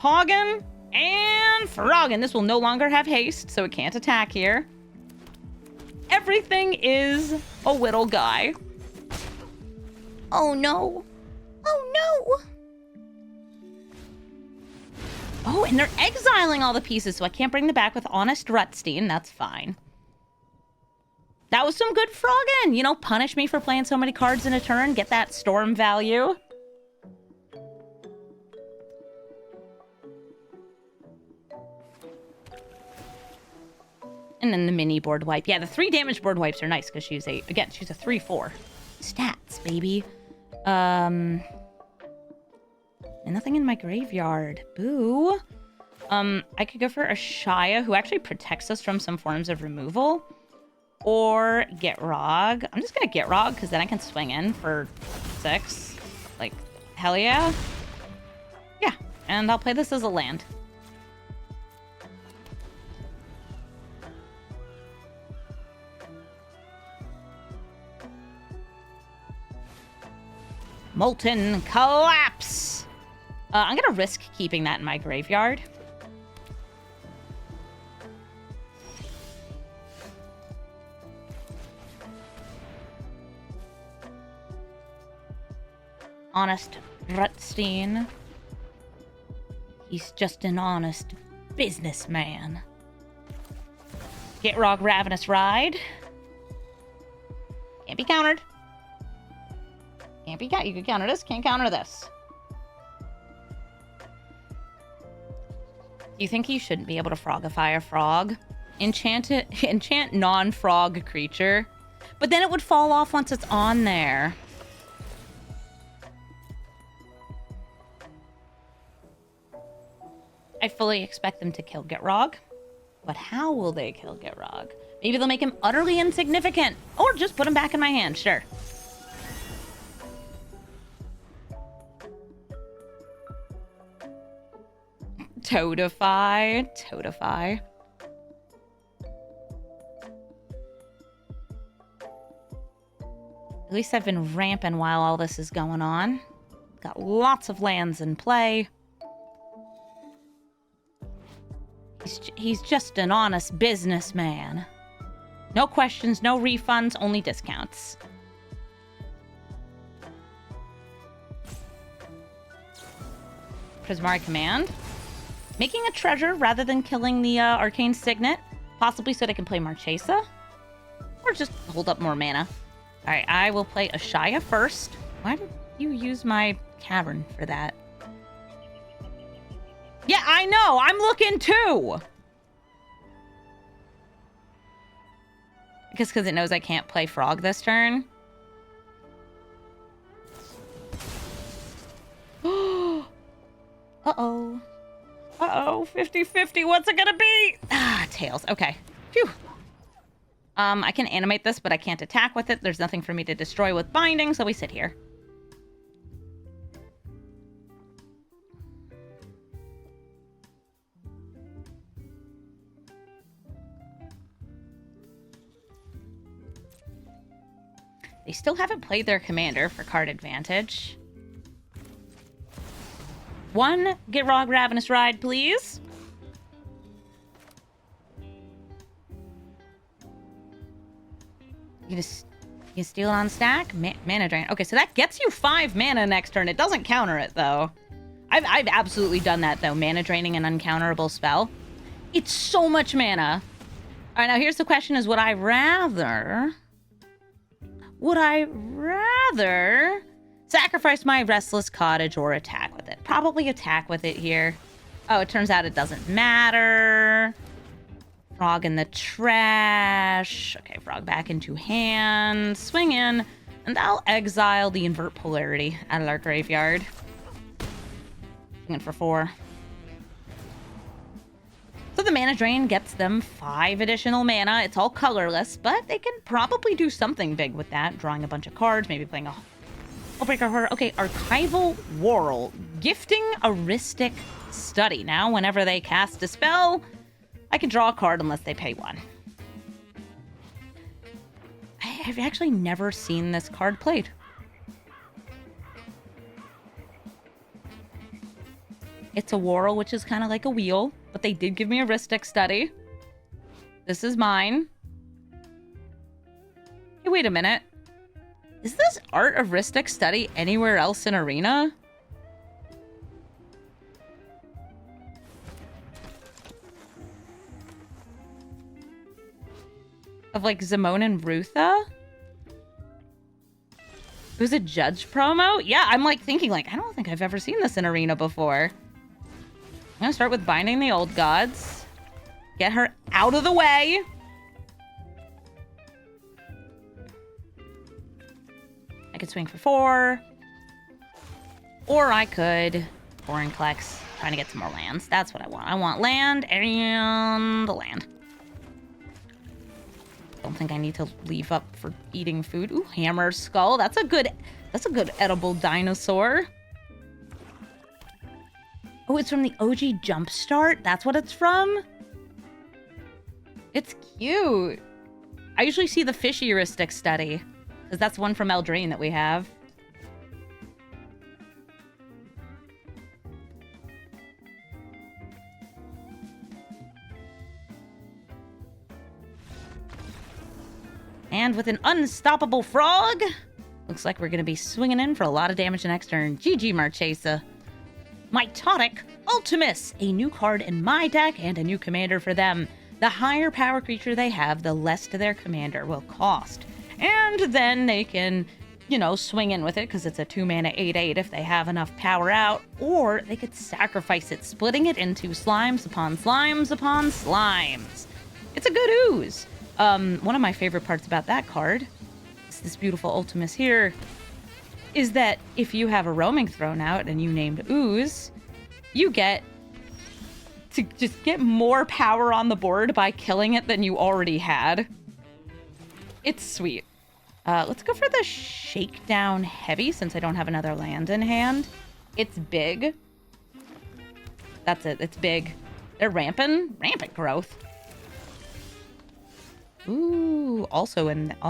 Poggin and froggin. This will no longer have haste, so it can't attack here. Everything is a whittle guy. Oh, no. Oh, no. Oh, and they're exiling all the pieces, so I can't bring them back with Honest Rutstein. That's fine. That was some good frogging. You know, punish me for playing so many cards in a turn. Get that storm value. And then the mini board wipe. Yeah, the 3 damage board wipes are nice because she's a 3/4. Stats, baby. And nothing in my graveyard. Boo. I could go for a Shia, who actually protects us from some forms of removal. Or Gitrog. I'm just gonna Gitrog, because then I can swing in for 6. Like, hell yeah. Yeah, and I'll play this as a land. Molten Collapse! I'm gonna risk keeping that in my graveyard. Honest Rutstein. He's just an honest businessman. Gitrog Ravenous Ride. Can't be countered. Can't be countered. You can counter this, can't counter this. Do you think you shouldn't be able to frogify a frog? Enchant non-frog creature. But then it would fall off once it's on there. I fully expect them to kill Gitrog. But how will they kill Gitrog? Maybe they'll make him utterly insignificant. Or just put him back in my hand, sure. Toadify. Toadify. At least I've been ramping while all this is going on. Got lots of lands in play. He's just an honest businessman. No questions, no refunds, only discounts. Prismari Command. Making a treasure rather than killing the Arcane Signet. Possibly so they can play Marchesa. Or just hold up more mana. Alright, I will play Ashaya first. Why did you use my Cavern for that? Yeah, I know! I'm looking too! Because it knows I can't play Frog this turn. Uh-oh. Uh-oh, 50-50, what's it gonna be? Ah, Tails, okay. Phew. I can animate this, but I can't attack with it. There's nothing for me to destroy with binding, so we sit here. They still haven't played their commander for card advantage. 1 Gitrog Ravenous Ride, please. You steal on stack? Mana drain. Okay, so that gets you 5 mana next turn. It doesn't counter it, though. I've absolutely done that, though. Mana draining an uncounterable spell. It's so much mana. All right, now here's the question is, would I rather sacrifice my Restless Cottage or attack with it? Probably attack with it here. Oh, it turns out it doesn't matter. Frog in the trash. Okay, frog back into hand. Swing in. And I'll exile the invert polarity out of our graveyard. Swinging for 4. So the mana drain gets them 5 additional mana. It's all colorless, but they can probably do something big with that. Drawing a bunch of cards, maybe playing a Breaker Horror. Okay, Archival Whorl. Gifting Aristic Study. Now, whenever they cast a spell, I can draw a card unless they pay 1. I've actually never seen this card played. It's a Whorl, which is kind of like a wheel, but they did give me a Aristic Study. This is mine. Hey, wait a minute. Is this art of Aristic Study anywhere else in Arena? Of like Zimone and Rutha? It was a Judge promo? Yeah, I'm like thinking like, I don't think I've ever seen this in Arena before. I'm gonna start with Binding the Old Gods. Get her out of the way. I could swing for 4. Or I could Foreign Collects, trying to get some more lands. That's what I want. I want land and land. Don't think I need to leave up for eating food. Ooh, Hammer Skull. That's a good edible dinosaur. Oh, it's from the OG Jumpstart? That's what it's from? It's cute. I usually see the Fishy Heuristic Study, because that's one from Eldraine that we have. And with an Unstoppable Frog, looks like we're going to be swinging in for a lot of damage the next turn. GG, Marchesa. Mitotic Ultimus, a new card in my deck and a new commander for them. The higher power creature they have, the less to their commander will cost. And then they can, you know, swing in with it because it's a 2-mana 8/8 if they have enough power out. Or they could sacrifice it, splitting it into slimes upon slimes upon slimes. It's a good ooze. One of my favorite parts about that card, is this beautiful Ultimus here, is that if you have a roaming thrown out and you named Ooze, you get to just get more power on the board by killing it than you already had. It's sweet. Let's go for the Shakedown Heavy since I don't have another land in hand. It's big. That's it. It's big. They're rampant growth. Ooh, also in my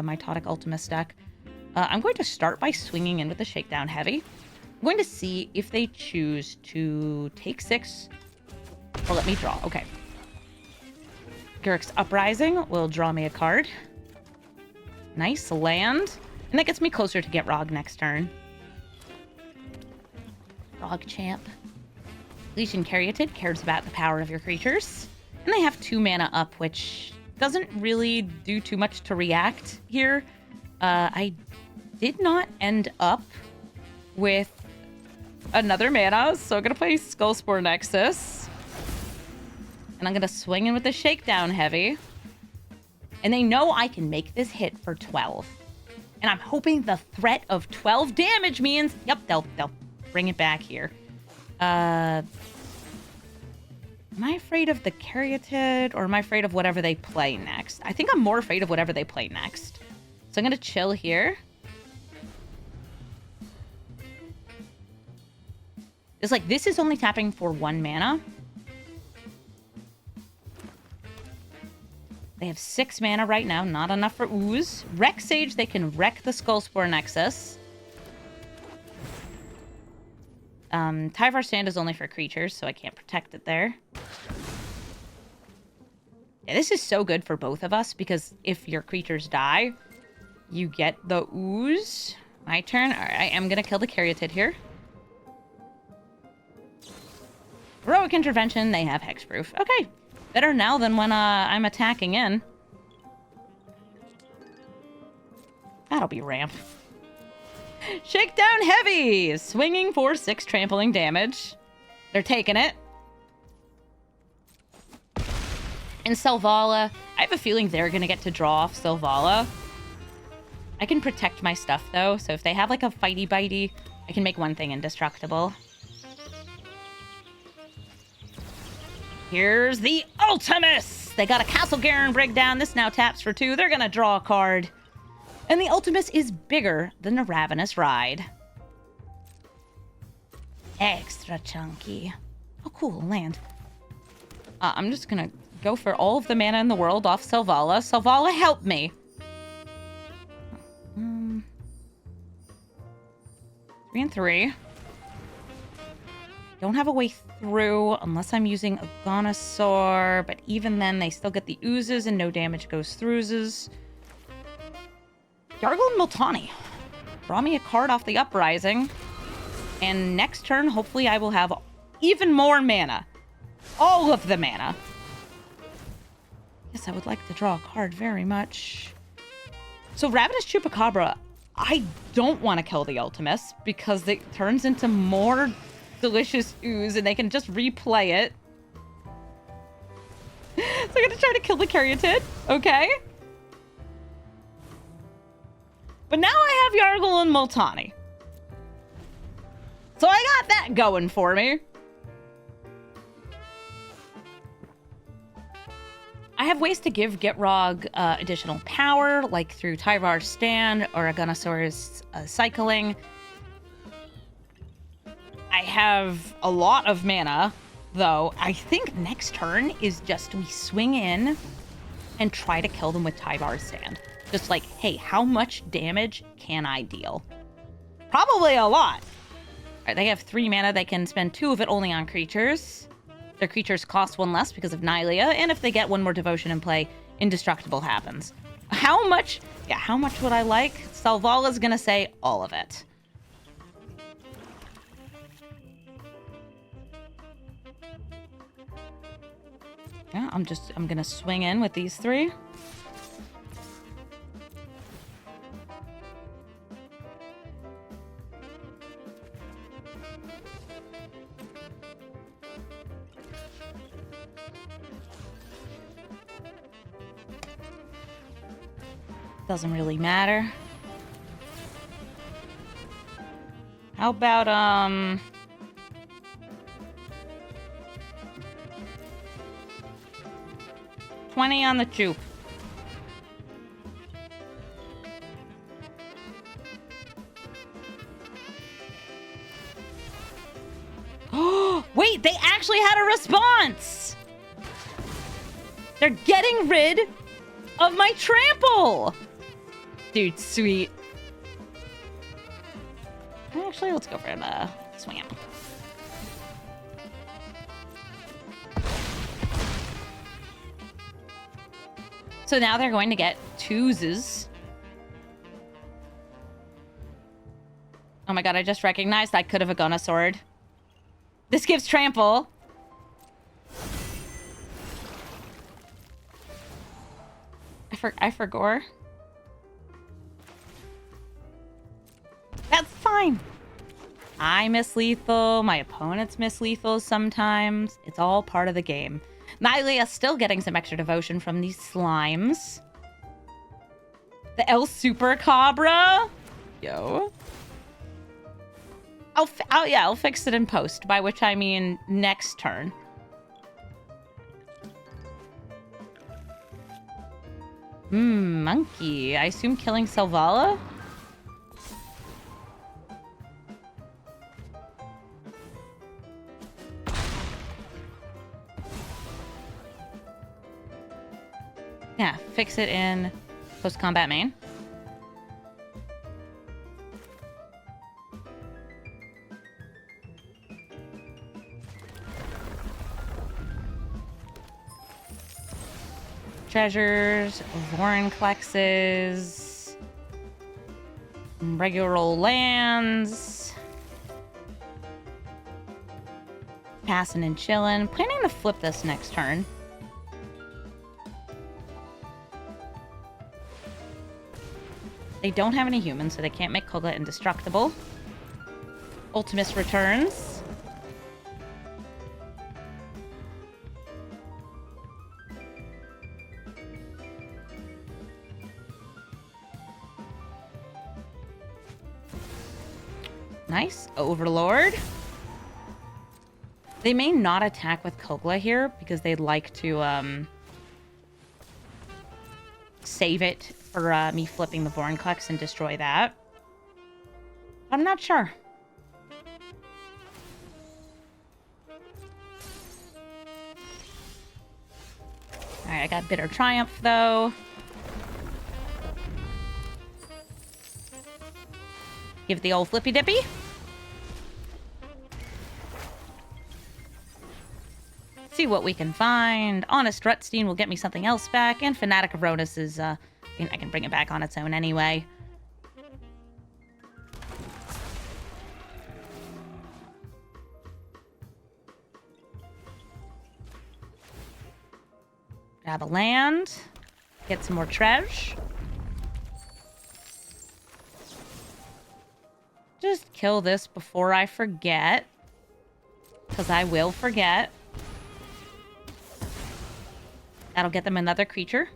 Mitotic Ultimus deck. I'm going to start by swinging in with the Shakedown Heavy. I'm going to see if they choose to take 6 or let me draw. Okay. Garruk's Uprising will draw me a card. Nice land. And that gets me closer to Gitrog next turn. Frog Champ. Legion Caryatid cares about the power of your creatures. And they have 2 mana up, which doesn't really do too much to react here. I did not end up with another mana, so I'm going to play Skullspore Nexus. And I'm going to swing in with the Shakedown Heavy. And they know I can make this hit for 12. And I'm hoping the threat of 12 damage means, yep, they'll bring it back here. Am I afraid of the Caryatid, or am I afraid of whatever they play next? I think I'm more afraid of whatever they play next. So I'm going to chill here. It's like, this is only tapping for 1 mana. They have 6 mana right now, not enough for Ooze. Wreck Sage, they can wreck the Skullspore Nexus. Tyvar Stand is only for creatures, so I can't protect it there. Yeah, this is so good for both of us, because if your creatures die, you get the Ooze. My turn. All right, I'm going to kill the Caryatid here. Heroic Intervention, they have Hexproof. Okay, better now than when I'm attacking in. That'll be ramp. Shakedown Heavy! Swinging for 6 trampling damage. They're taking it. And Selvala, I have a feeling they're going to get to draw off Selvala. I can protect my stuff, though, so if they have, like, a fighty-bitey, I can make one thing indestructible. Here's the Ultimus! They got a Castle Garen breakdown. This now taps for 2. They're going to draw a card. And the Ultimus is bigger than the Ravenous Ride. Extra chunky. Oh, cool, land. I'm just going to go for all of the mana in the world off Selvala. Selvala, help me! 3 and 3. Don't have a way through unless I'm using a Gonosaur, but even then they still get the oozes and no damage goes throughs. Yargle and Multani. Draw me a card off the Uprising. And next turn, hopefully I will have even more mana. All of the mana. Yes, I would like to draw a card very much. So Ravenous Chupacabra, I don't want to kill the Ultimus because it turns into more delicious ooze and they can just replay it. So I'm going to try to kill the Caryatid. Okay. But now I have Yargle and Multani. So I got that going for me. I have ways to give Gitrog additional power, like through Tyvar's Stand or a Gonosaur's cycling. I have a lot of mana, though. I think next turn is just we swing in and try to kill them with Tyvar's Stand. Just like, hey, how much damage can I deal? Probably a lot. All right, they have 3 mana. They can spend 2 of it only on creatures. Their creatures cost 1 less because of Nylea, and if they get 1 more devotion in play, indestructible happens. How much? Yeah, how much would I like? Selvala's gonna say all of it. Yeah, I'm gonna swing in with these 3. Doesn't really matter. How about, 20 on the Chup. Oh, wait, they actually had a response! They're getting rid of my trample! Dude, sweet. Actually, let's go for the swing out. So now they're going to get 2s. Oh my god, I just recognized I could have a Gonosaur. This gives trample. I forgot. That's fine. I miss lethal. My opponents miss lethal sometimes. It's all part of the game. Nylea still getting some extra devotion from these slimes. The El Super Cabra. Yo. I'll fix it in post, by which I mean next turn. Monkey. I assume killing Selvala? Yeah, fix it in post-combat main. Treasures, Vorinclexes, regular old lands, passing and chilling. Planning to flip this next turn. They don't have any humans, so they can't make Koga indestructible. Ultimus returns. Nice. Overlord. They may not attack with Kogla here because they'd like to save it for me flipping the Vorinclex and destroy that. I'm not sure. Alright, I got Bitter Triumph, though. Give it the old flippy dippy. See what we can find. Honest Rutstein will get me something else back, and Fanatic of Ravenous is, I can bring it back on its own anyway. Grab a land. Get some more treasure. Just kill this before I forget. Because I will forget. That'll get them another creature.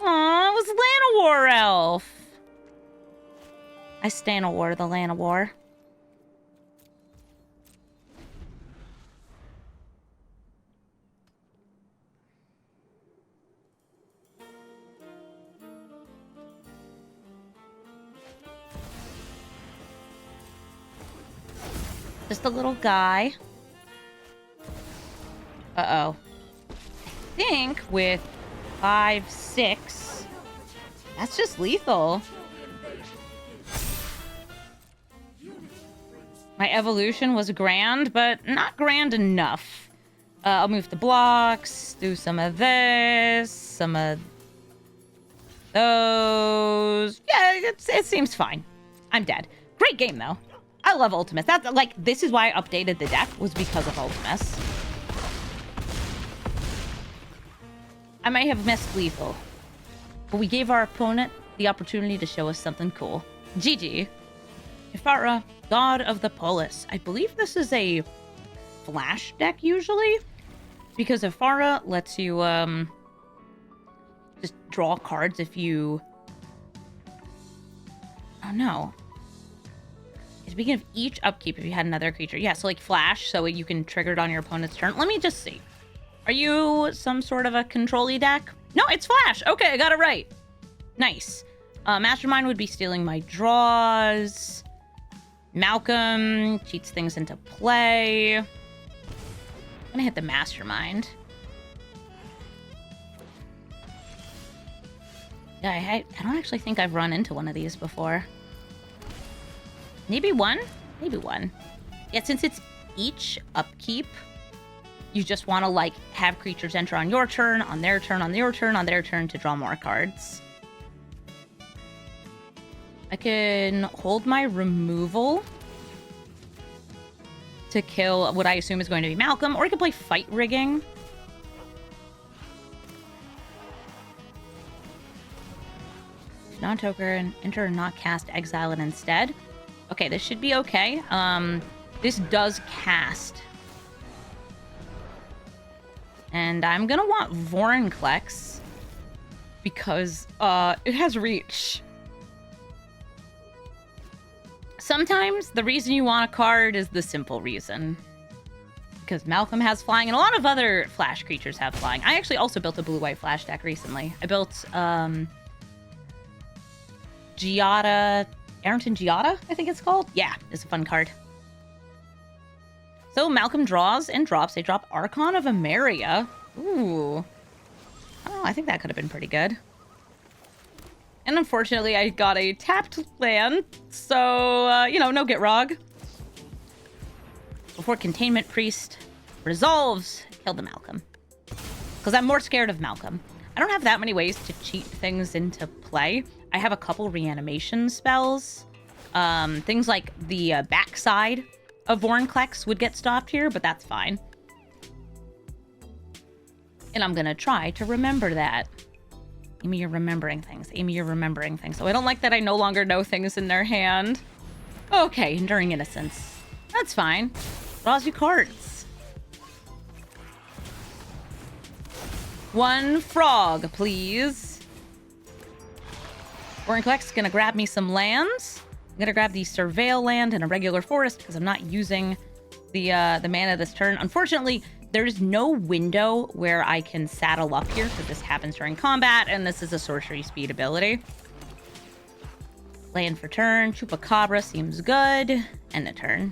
Aw, it was Llanowar Elf. I Stanowar the Llanowar. Just a little guy. Uh-oh. I think with 5/6, that's just lethal. My evolution was grand, but not grand enough. I'll move the blocks, do some of this, some of those. Yeah, it seems fine. I'm dead. Great game, though. I love Ultimus. That's like, this is why I updated the deck, was because of Ultimus. I might have missed lethal, but we gave our opponent the opportunity to show us something cool. GG. Ephara, God of the Polis. I believe this is a flash deck usually, because Ephara lets you just draw cards if you... Oh no. At the beginning of each upkeep, if you had another creature. Yeah, so like flash, so you can trigger it on your opponent's turn. Let me just see. Are you some sort of a control-y deck? No, it's flash. Okay, I got it right. Nice. Mastermind would be stealing my draws. Malcolm cheats things into play. I'm gonna hit the Mastermind. Yeah, I don't actually think I've run into one of these before. Maybe one? Maybe one. Yeah, since it's each upkeep, you just want to, like, have creatures enter on your turn, on their turn, on your turn, on their turn to draw more cards. I can hold my removal to kill what I assume is going to be Malcolm, or I can play Fight Rigging. Non-token, enter and not cast, exile it instead. Okay, this should be okay. This does cast. And I'm gonna want Vorinclex because it has reach. Sometimes the reason you want a card is the simple reason. Because Malcolm has flying, and a lot of other flash creatures have flying. I actually also built a blue-white flash deck recently. I built Giada, Arrington Giada, I think it's called. Yeah, it's a fun card. So Malcolm draws and drops. They drop Archon of Emeria. Ooh. Oh, I think that could have been pretty good. And unfortunately, I got a tapped land, so, you know, no Gitrog. Before Containment Priest resolves, kill the Malcolm. Because I'm more scared of Malcolm. I don't have that many ways to cheat things into play. I have a couple reanimation spells. Things like the backside of Vorinclex would get stopped here, but that's fine. And I'm gonna try to remember that. Amy, you're remembering things. Amy, you're remembering things. So I don't like that I no longer know things in their hand. Okay, Enduring Innocence. That's fine. Draws you cards. One frog, please. Vorinclex is gonna grab me some lands. I'm gonna grab the Surveil land and a regular forest because I'm not using the mana this turn. Unfortunately, there's no window where I can saddle up here because this happens during combat, and this is a sorcery speed ability. Land for turn. Chupacabra seems good. End the turn.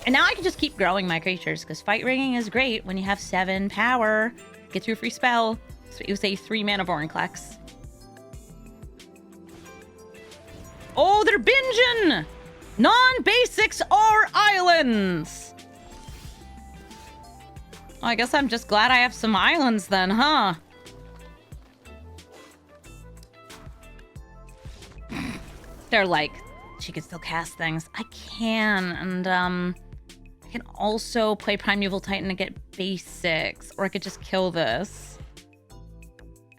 And now I can just keep growing my creatures because Fight Ringing is great when you have 7 power. Gets you a free spell. So it was a 3 mana Vorinclex. Oh, they're binging! Non-basics are islands! Well, I guess I'm just glad I have some islands then, huh? They're like, she can still cast things. I can, and I can also play Primeval Titan and get basics, or I could just kill this.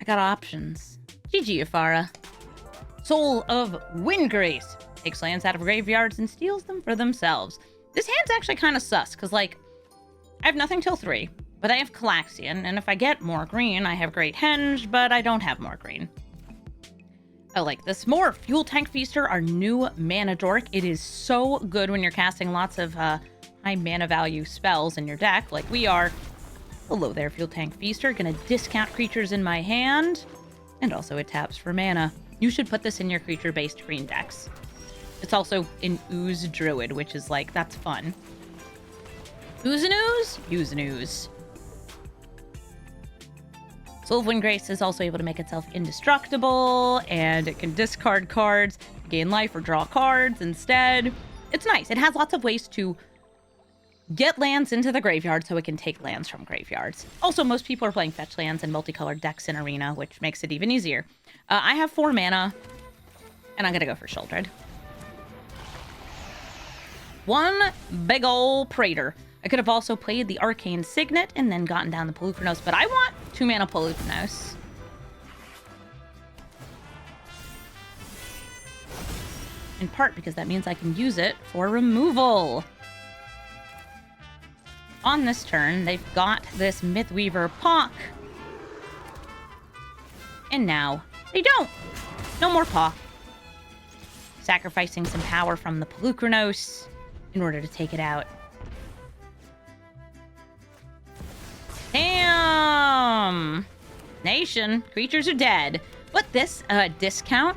I got options. GG, Ephara. Soul of Windgrace. Takes lands out of graveyards and steals them for themselves. This hand's actually kind of sus, because, like, I have nothing till 3, but I have Calaxian, and if I get more green, I have Great Henge, but I don't have more green. I like this more. Fuel Tank Feaster, our new mana dork. It is so good when you're casting lots of high mana value spells in your deck, like we are. Hello there, Fuel Tank Feaster. Gonna discount creatures in my hand, and also it taps for mana. You should put this in your creature-based green decks. It's also in Ooze Druid, which is like, that's fun. Ooze and Ooze? Use and Ooze. Soul of Windgrace is also able to make itself indestructible, and it can discard cards, gain life, or draw cards instead. It's nice. It has lots of ways to get lands into the graveyard so it can take lands from graveyards. Also, most people are playing fetch lands and multicolored decks in Arena, which makes it even easier. I have 4 mana, and I'm going to go for Sheoldred. One big ol' Praetor. I could have also played the Arcane Signet and then gotten down the Polukranos, but I want 2 mana Polukranos. In part because that means I can use it for removal. On this turn, they've got this Mythweaver Pock. And now they don't. No more Pock. Sacrificing some power from the Polukranos in order to take it out. Damn! Nation, creatures are dead. But this discount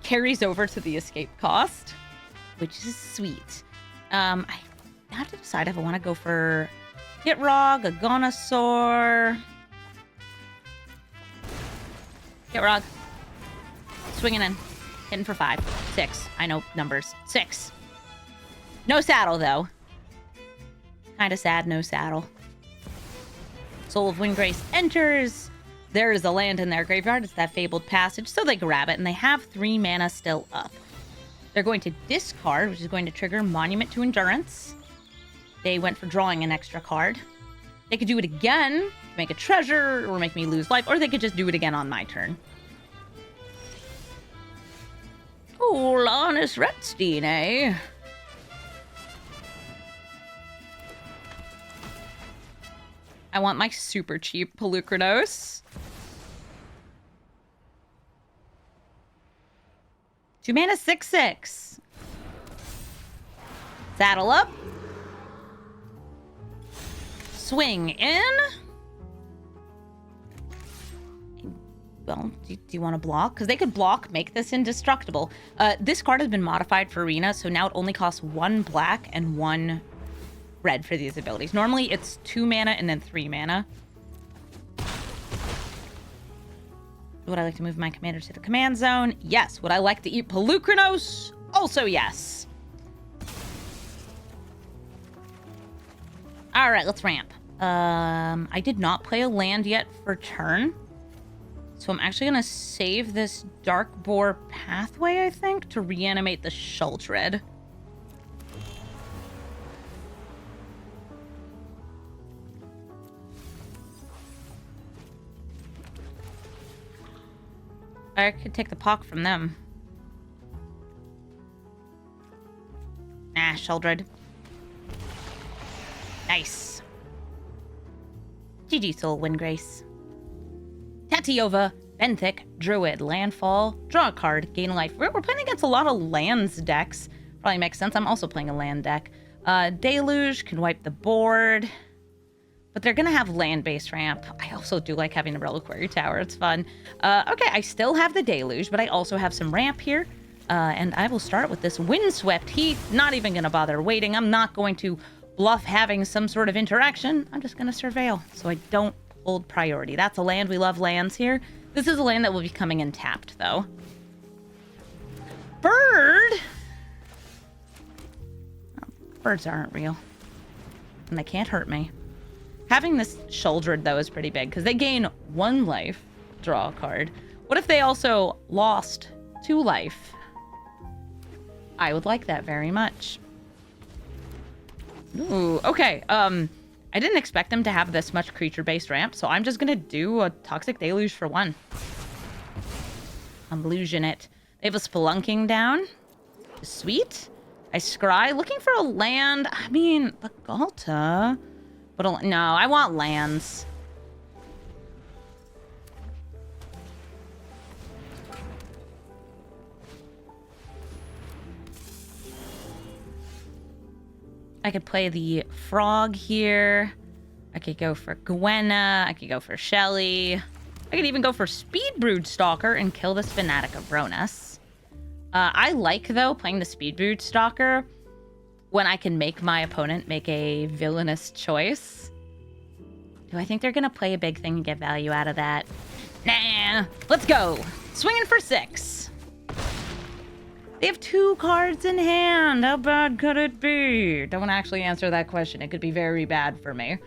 carries over to the escape cost, which is sweet. I have to decide if I want to go for Gitrog, a Gonosaur. Gitrog. Swinging in. Hitting for 5. 6. I know numbers. 6. No saddle, though. Kind of sad, no saddle. Soul of Windgrace enters. There is a land in their graveyard. It's that Fabled Passage, so they grab it, and they have 3 mana still up. They're going to discard, which is going to trigger Monument to Endurance. They went for drawing an extra card. They could do it again to make a treasure or make me lose life, or they could just do it again on my turn. Oh, honest Retstein, eh? I want my super cheap Polukranos. 2 mana 6/6. Saddle up. Swing in. Well, do you want to block? Because they could block, make this indestructible. This card has been modified for Arena, so now it only costs 1 black and 1 red for these abilities. Normally, it's 2 mana and then 3 mana. Would I like to move my commander to the command zone? Yes. Would I like to eat Polukranos? Also yes. All right, let's ramp. I did not play a land yet for turn. So I'm actually going to save this Dark Boar Pathway, I think, to reanimate the Sheoldred. I could take the Pock from them. Nah, Sheoldred. Nice. GG Soul Windgrace. Tatiova Benic, Druid, Landfall, draw a card, gain a life. We're playing against a lot of lands decks. Probably makes sense. I'm also playing a land deck. Deluge can wipe the board. But they're going to have land-based ramp. I also do like having a Reliquary Tower. It's fun. Okay, I still have the Deluge, but I also have some ramp here. And I will start with this Windswept Heat. Not even going to bother waiting. I'm not going to bluff having some sort of interaction. I'm just going to Surveil so I don't hold priority. That's a land. We love lands here. This is a land that will be coming in tapped, though. Bird! Oh, birds aren't real. And they can't hurt me. Having this shouldered, though, is pretty big, because they gain 1 life, draw a card. What if they also lost 2 life? I would like that very much. Ooh, okay. I didn't expect them to have this much creature-based ramp, so I'm just gonna do a Toxic Deluge for 1. I'm losing it. They have a Spelunking down. Sweet. I scry, looking for a land. I mean, the Galta... But no, I want lands. I could play the Frog here. I could go for Gwenna. I could go for Shelly. I could even go for Speedbrood Stalker and kill this Fanatic of Ravenous. I like, though, playing the Speedbrood Stalker when I can make my opponent make a villainous choice. Do I think they're going to play a big thing and get value out of that? Nah. Let's go. Swinging for 6. They have 2 cards in hand. How bad could it be? Don't actually answer that question. It could be very bad for me.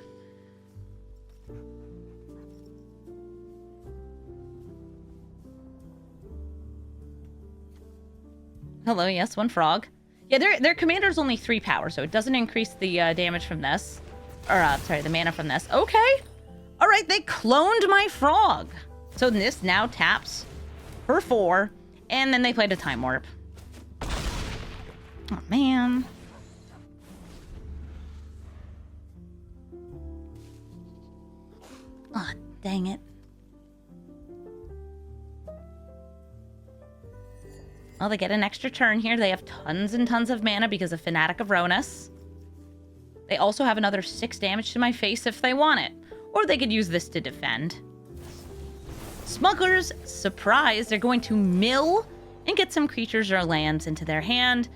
Hello, yes, 1 frog. Yeah, their commander's only 3 power, so it doesn't increase the damage from this. Or, sorry, the mana from this. Okay. All right, they cloned my frog. So this now taps for 4, and then they played a Time Warp. Oh, man. Oh, dang it. Well, they get an extra turn here. They have tons and tons of mana because of Fanatic of Ravenous. They also have another 6 damage to my face if they want it. Or they could use this to defend. Smuggler's Surprise. They're going to mill and get some creatures or lands into their hand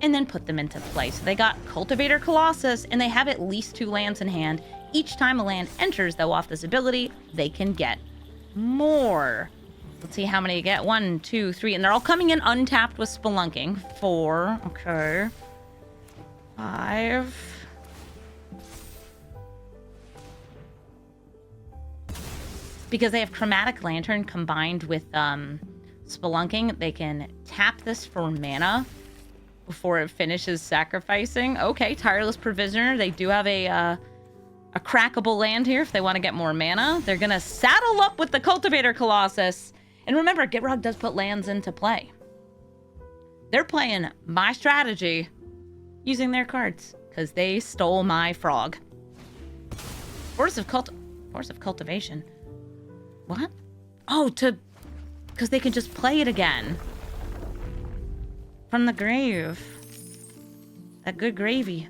and then put them into play. So they got Cultivator Colossus, and they have at least 2 lands in hand. Each time a land enters, though, off this ability, they can get more. Let's see how many you get. 1, 2, 3. And they're all coming in untapped with Spelunking. 4. Okay. 5. Because they have Chromatic Lantern combined with Spelunking, they can tap this for mana before it finishes sacrificing. Okay, Tireless Provisioner. They do have a crackable land here if they want to get more mana. They're going to saddle up with the Cultivator Colossus. And remember, Gitrog does put lands into play. They're playing my strategy using their cards because they stole my frog. Force of Cultivation. What? Oh, because they can just play it again. From the grave. That good gravy.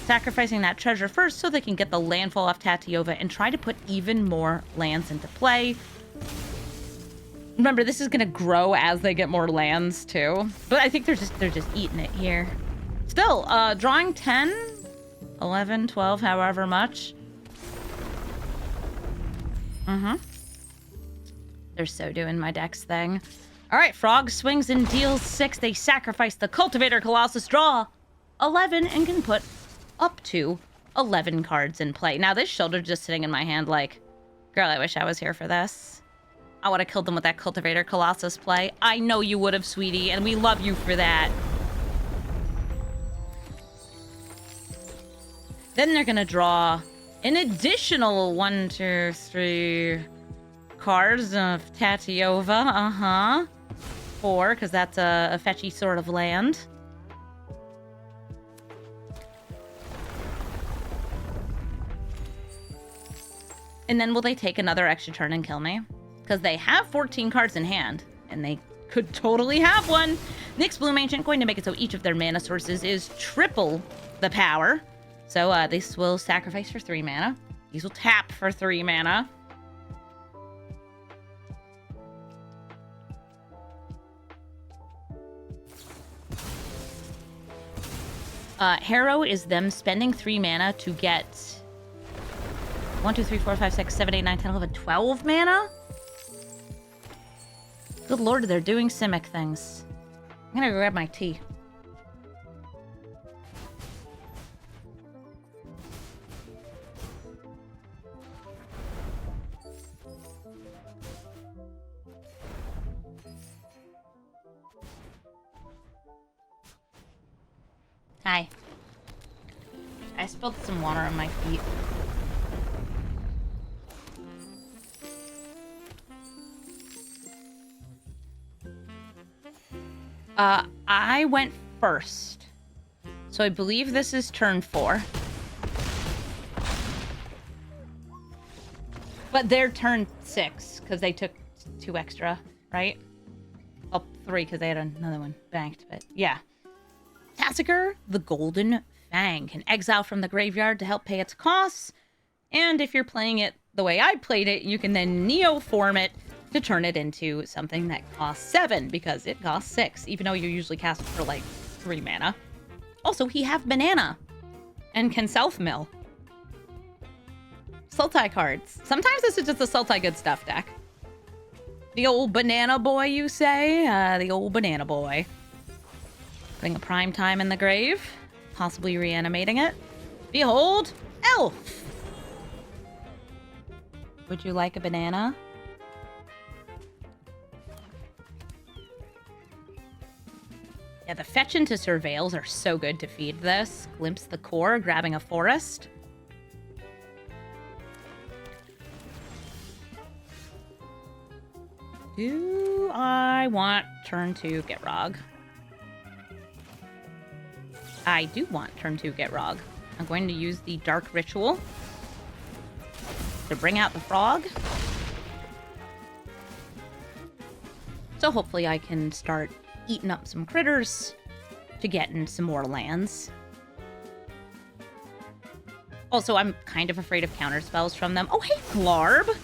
Sacrificing that treasure first so they can get the landfall off Tatia and try to put even more lands into play. Remember, this is going to grow as they get more lands, too. But I think they're just eating it here. Still, drawing 10, 11, 12, however much. They're so doing my deck's thing. All right, Frog swings and deals 6. They sacrifice the Cultivator Colossus, draw 11, and can put up to 11 cards in play. Now, this shoulder's just sitting in my hand like, girl, I wish I was here for this. I would have killed them with that Cultivator Colossus play. I know you would have, sweetie, and we love you for that. Then they're going to draw an additional 1, 2, 3 cards of Tatia. 4, because that's a fetchy sort of land. And then will they take another extra turn and kill me? because they have 14 cards in hand, and they could totally have one. Nyx Bloom Ancient going to make it so each of their mana sources is triple the power. So this will sacrifice for 3 mana. These will tap for 3 mana. Harrow is them spending 3 mana to get 1, 2, 3, 4, 5, 6, 7, 8, 9, 10, 11, 12 mana? Good lord, they're doing Simic things. I'm gonna grab my tea. Hi. I spilled some water on my feet. I went first. So I believe this is turn 4. But they're turn 6, because they took 2 extra, right? Oh, 3, because they had another one banked, but yeah. Tasigur, the Golden Fang, can exile from the graveyard to help pay its costs. And if you're playing it the way I played it, you can then Neo-form it to turn it into something that costs 7, because it costs 6, even though you usually cast it for like 3 mana. Also, he have Banana and can self-mill. Sultai cards. Sometimes this is just a Sultai good stuff deck. The old Banana Boy, you say? The old Banana Boy. Putting a Prime Time in the grave. Possibly reanimating it. Behold, Elf! Would you like a banana? Yeah, the fetch into Surveils are so good to feed this. Glimpse the Core, grabbing a forest. Do I want turn 2 Gitrog? I do want turn 2 Gitrog. I'm going to use the Dark Ritual to bring out the frog. So hopefully I can start eating up some critters to get in some more lands. Also, I'm kind of afraid of counter spells from them. Oh, hey, Glarb!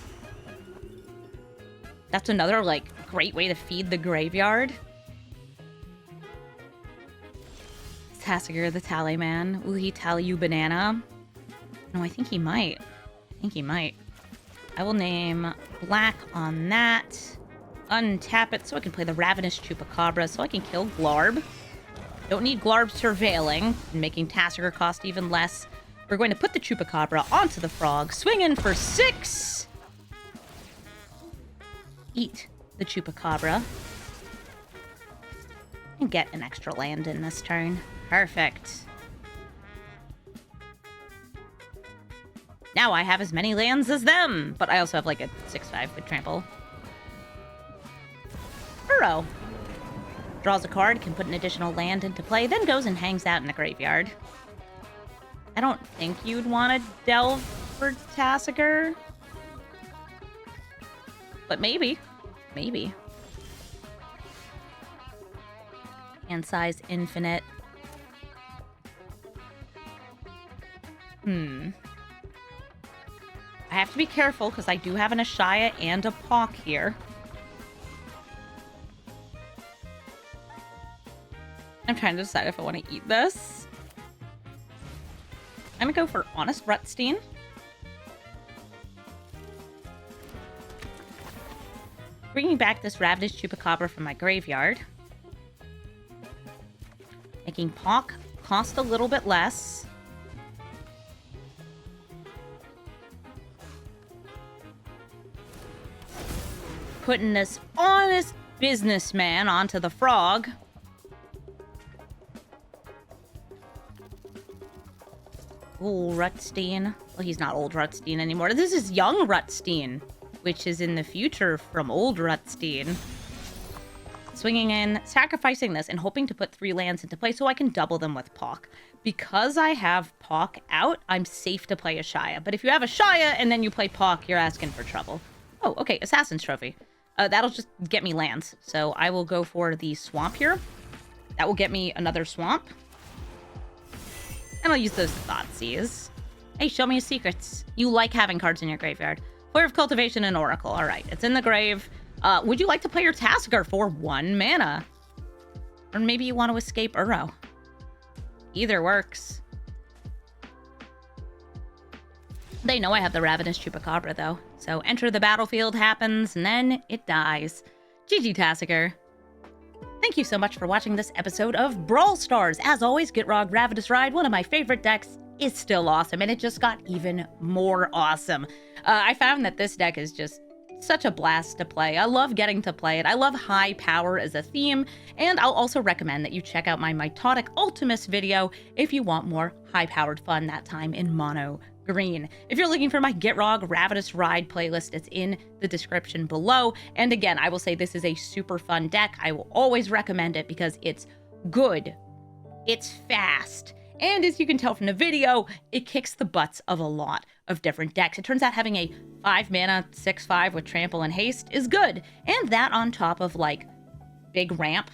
That's another, like, great way to feed the graveyard. Tasigur, the Tally Man. Will he tally you banana? No, I think he might. I will name black on that. Untap it so I can play the Ravenous Chupacabra so I can kill Glarb. Don't need Glarb surveilling and making Tasigur cost even less. We're going to put the Chupacabra onto the frog, swing in for 6. Eat the Chupacabra. And get an extra land in this turn. Perfect. Now I have as many lands as them, but I also have like a 6/5 with trample. Burrow. Draws a card, can put an additional land into play, then goes and hangs out in the graveyard. I don't think you'd want to delve for Tasigur. But maybe. Maybe. Hand size infinite. I have to be careful because I do have an Ashaya and a Pawk here. I'm trying to decide if I want to eat this. I'm gonna go for Honest Rutstein. Bringing back this Ravenous Chupacabra from my graveyard. Making Pawk cost a little bit less. Putting this honest businessman onto the frog. Ooh, Rutstein. Well, he's not old Rutstein anymore. This is young Rutstein, which is in the future from old Rutstein. Swinging in, sacrificing this, and hoping to put 3 lands into play so I can double them with Pawk. Because I have Pawk out, I'm safe to play Ashaya. But if you have Ashaya and then you play Pawk, you're asking for trouble. Oh, okay, Assassin's Trophy. That'll just get me lands. So I will go for the Swamp here. That will get me another Swamp. And I'll use those Thoughtseas. Hey, show me your secrets. You like having cards in your graveyard. Flare of Cultivation and Oracle. All right, it's in the grave. Would you like to play your Tasigur for 1 mana? Or maybe you want to escape Uro. Either works. They know I have the Ravenous Chupacabra, though. So enter the battlefield happens, and then it dies. GG, Tasigur. Thank you so much for watching this episode of Brawl Stars. As always, Gitrog Ravenous Ride, one of my favorite decks, is still awesome, and it just got even more awesome. I found that this deck is just such a blast to play. I love getting to play it. I love high power as a theme, and I'll also recommend that you check out my Mitotic Ultimus video if you want more high-powered fun, that time in mono green. If you're looking for my Gitrog Ravenous Ride playlist, it's in the description below. And again, I will say this is a super fun deck. I will always recommend it because it's good, it's fast, and as you can tell from the video, it kicks the butts of a lot of different decks. It turns out having a 5 mana 6/5 with trample and haste is good, and that on top of like big ramp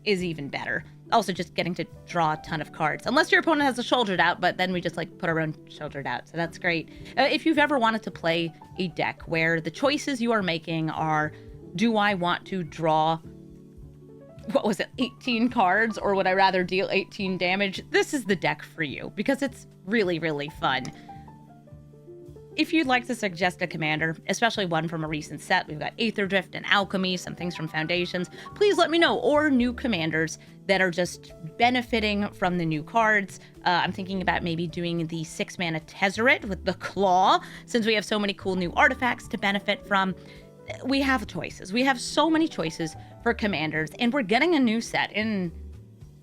is even better. Also, just getting to draw a ton of cards. Unless your opponent has a shouldered out, but then we just like put our own shouldered out, so that's great. If you've ever wanted to play a deck where the choices you are making are, do I want to draw, what was it, 18 cards, or would I rather deal 18 damage? This is the deck for you, because it's really, really fun. If you'd like to suggest a commander, especially one from a recent set, we've got Aether Drift and Alchemy, some things from Foundations, please let me know, or new commanders that are just benefiting from the new cards. I'm thinking about maybe doing the 6 mana Tezzeret with the Claw, since we have so many cool new artifacts to benefit from. We have choices. We have so many choices for commanders, and we're getting a new set in,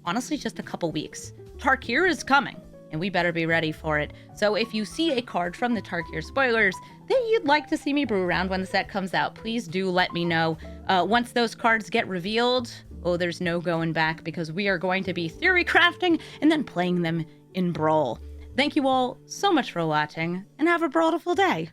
honestly, just a couple weeks. Tarkir is coming, and we better be ready for it. So if you see a card from the Tarkir spoilers that you'd like to see me brew around when the set comes out, please do let me know. Once those cards get revealed, oh, there's no going back, because we are going to be theory crafting and then playing them in Brawl. Thank you all so much for watching, and have a brawlful day.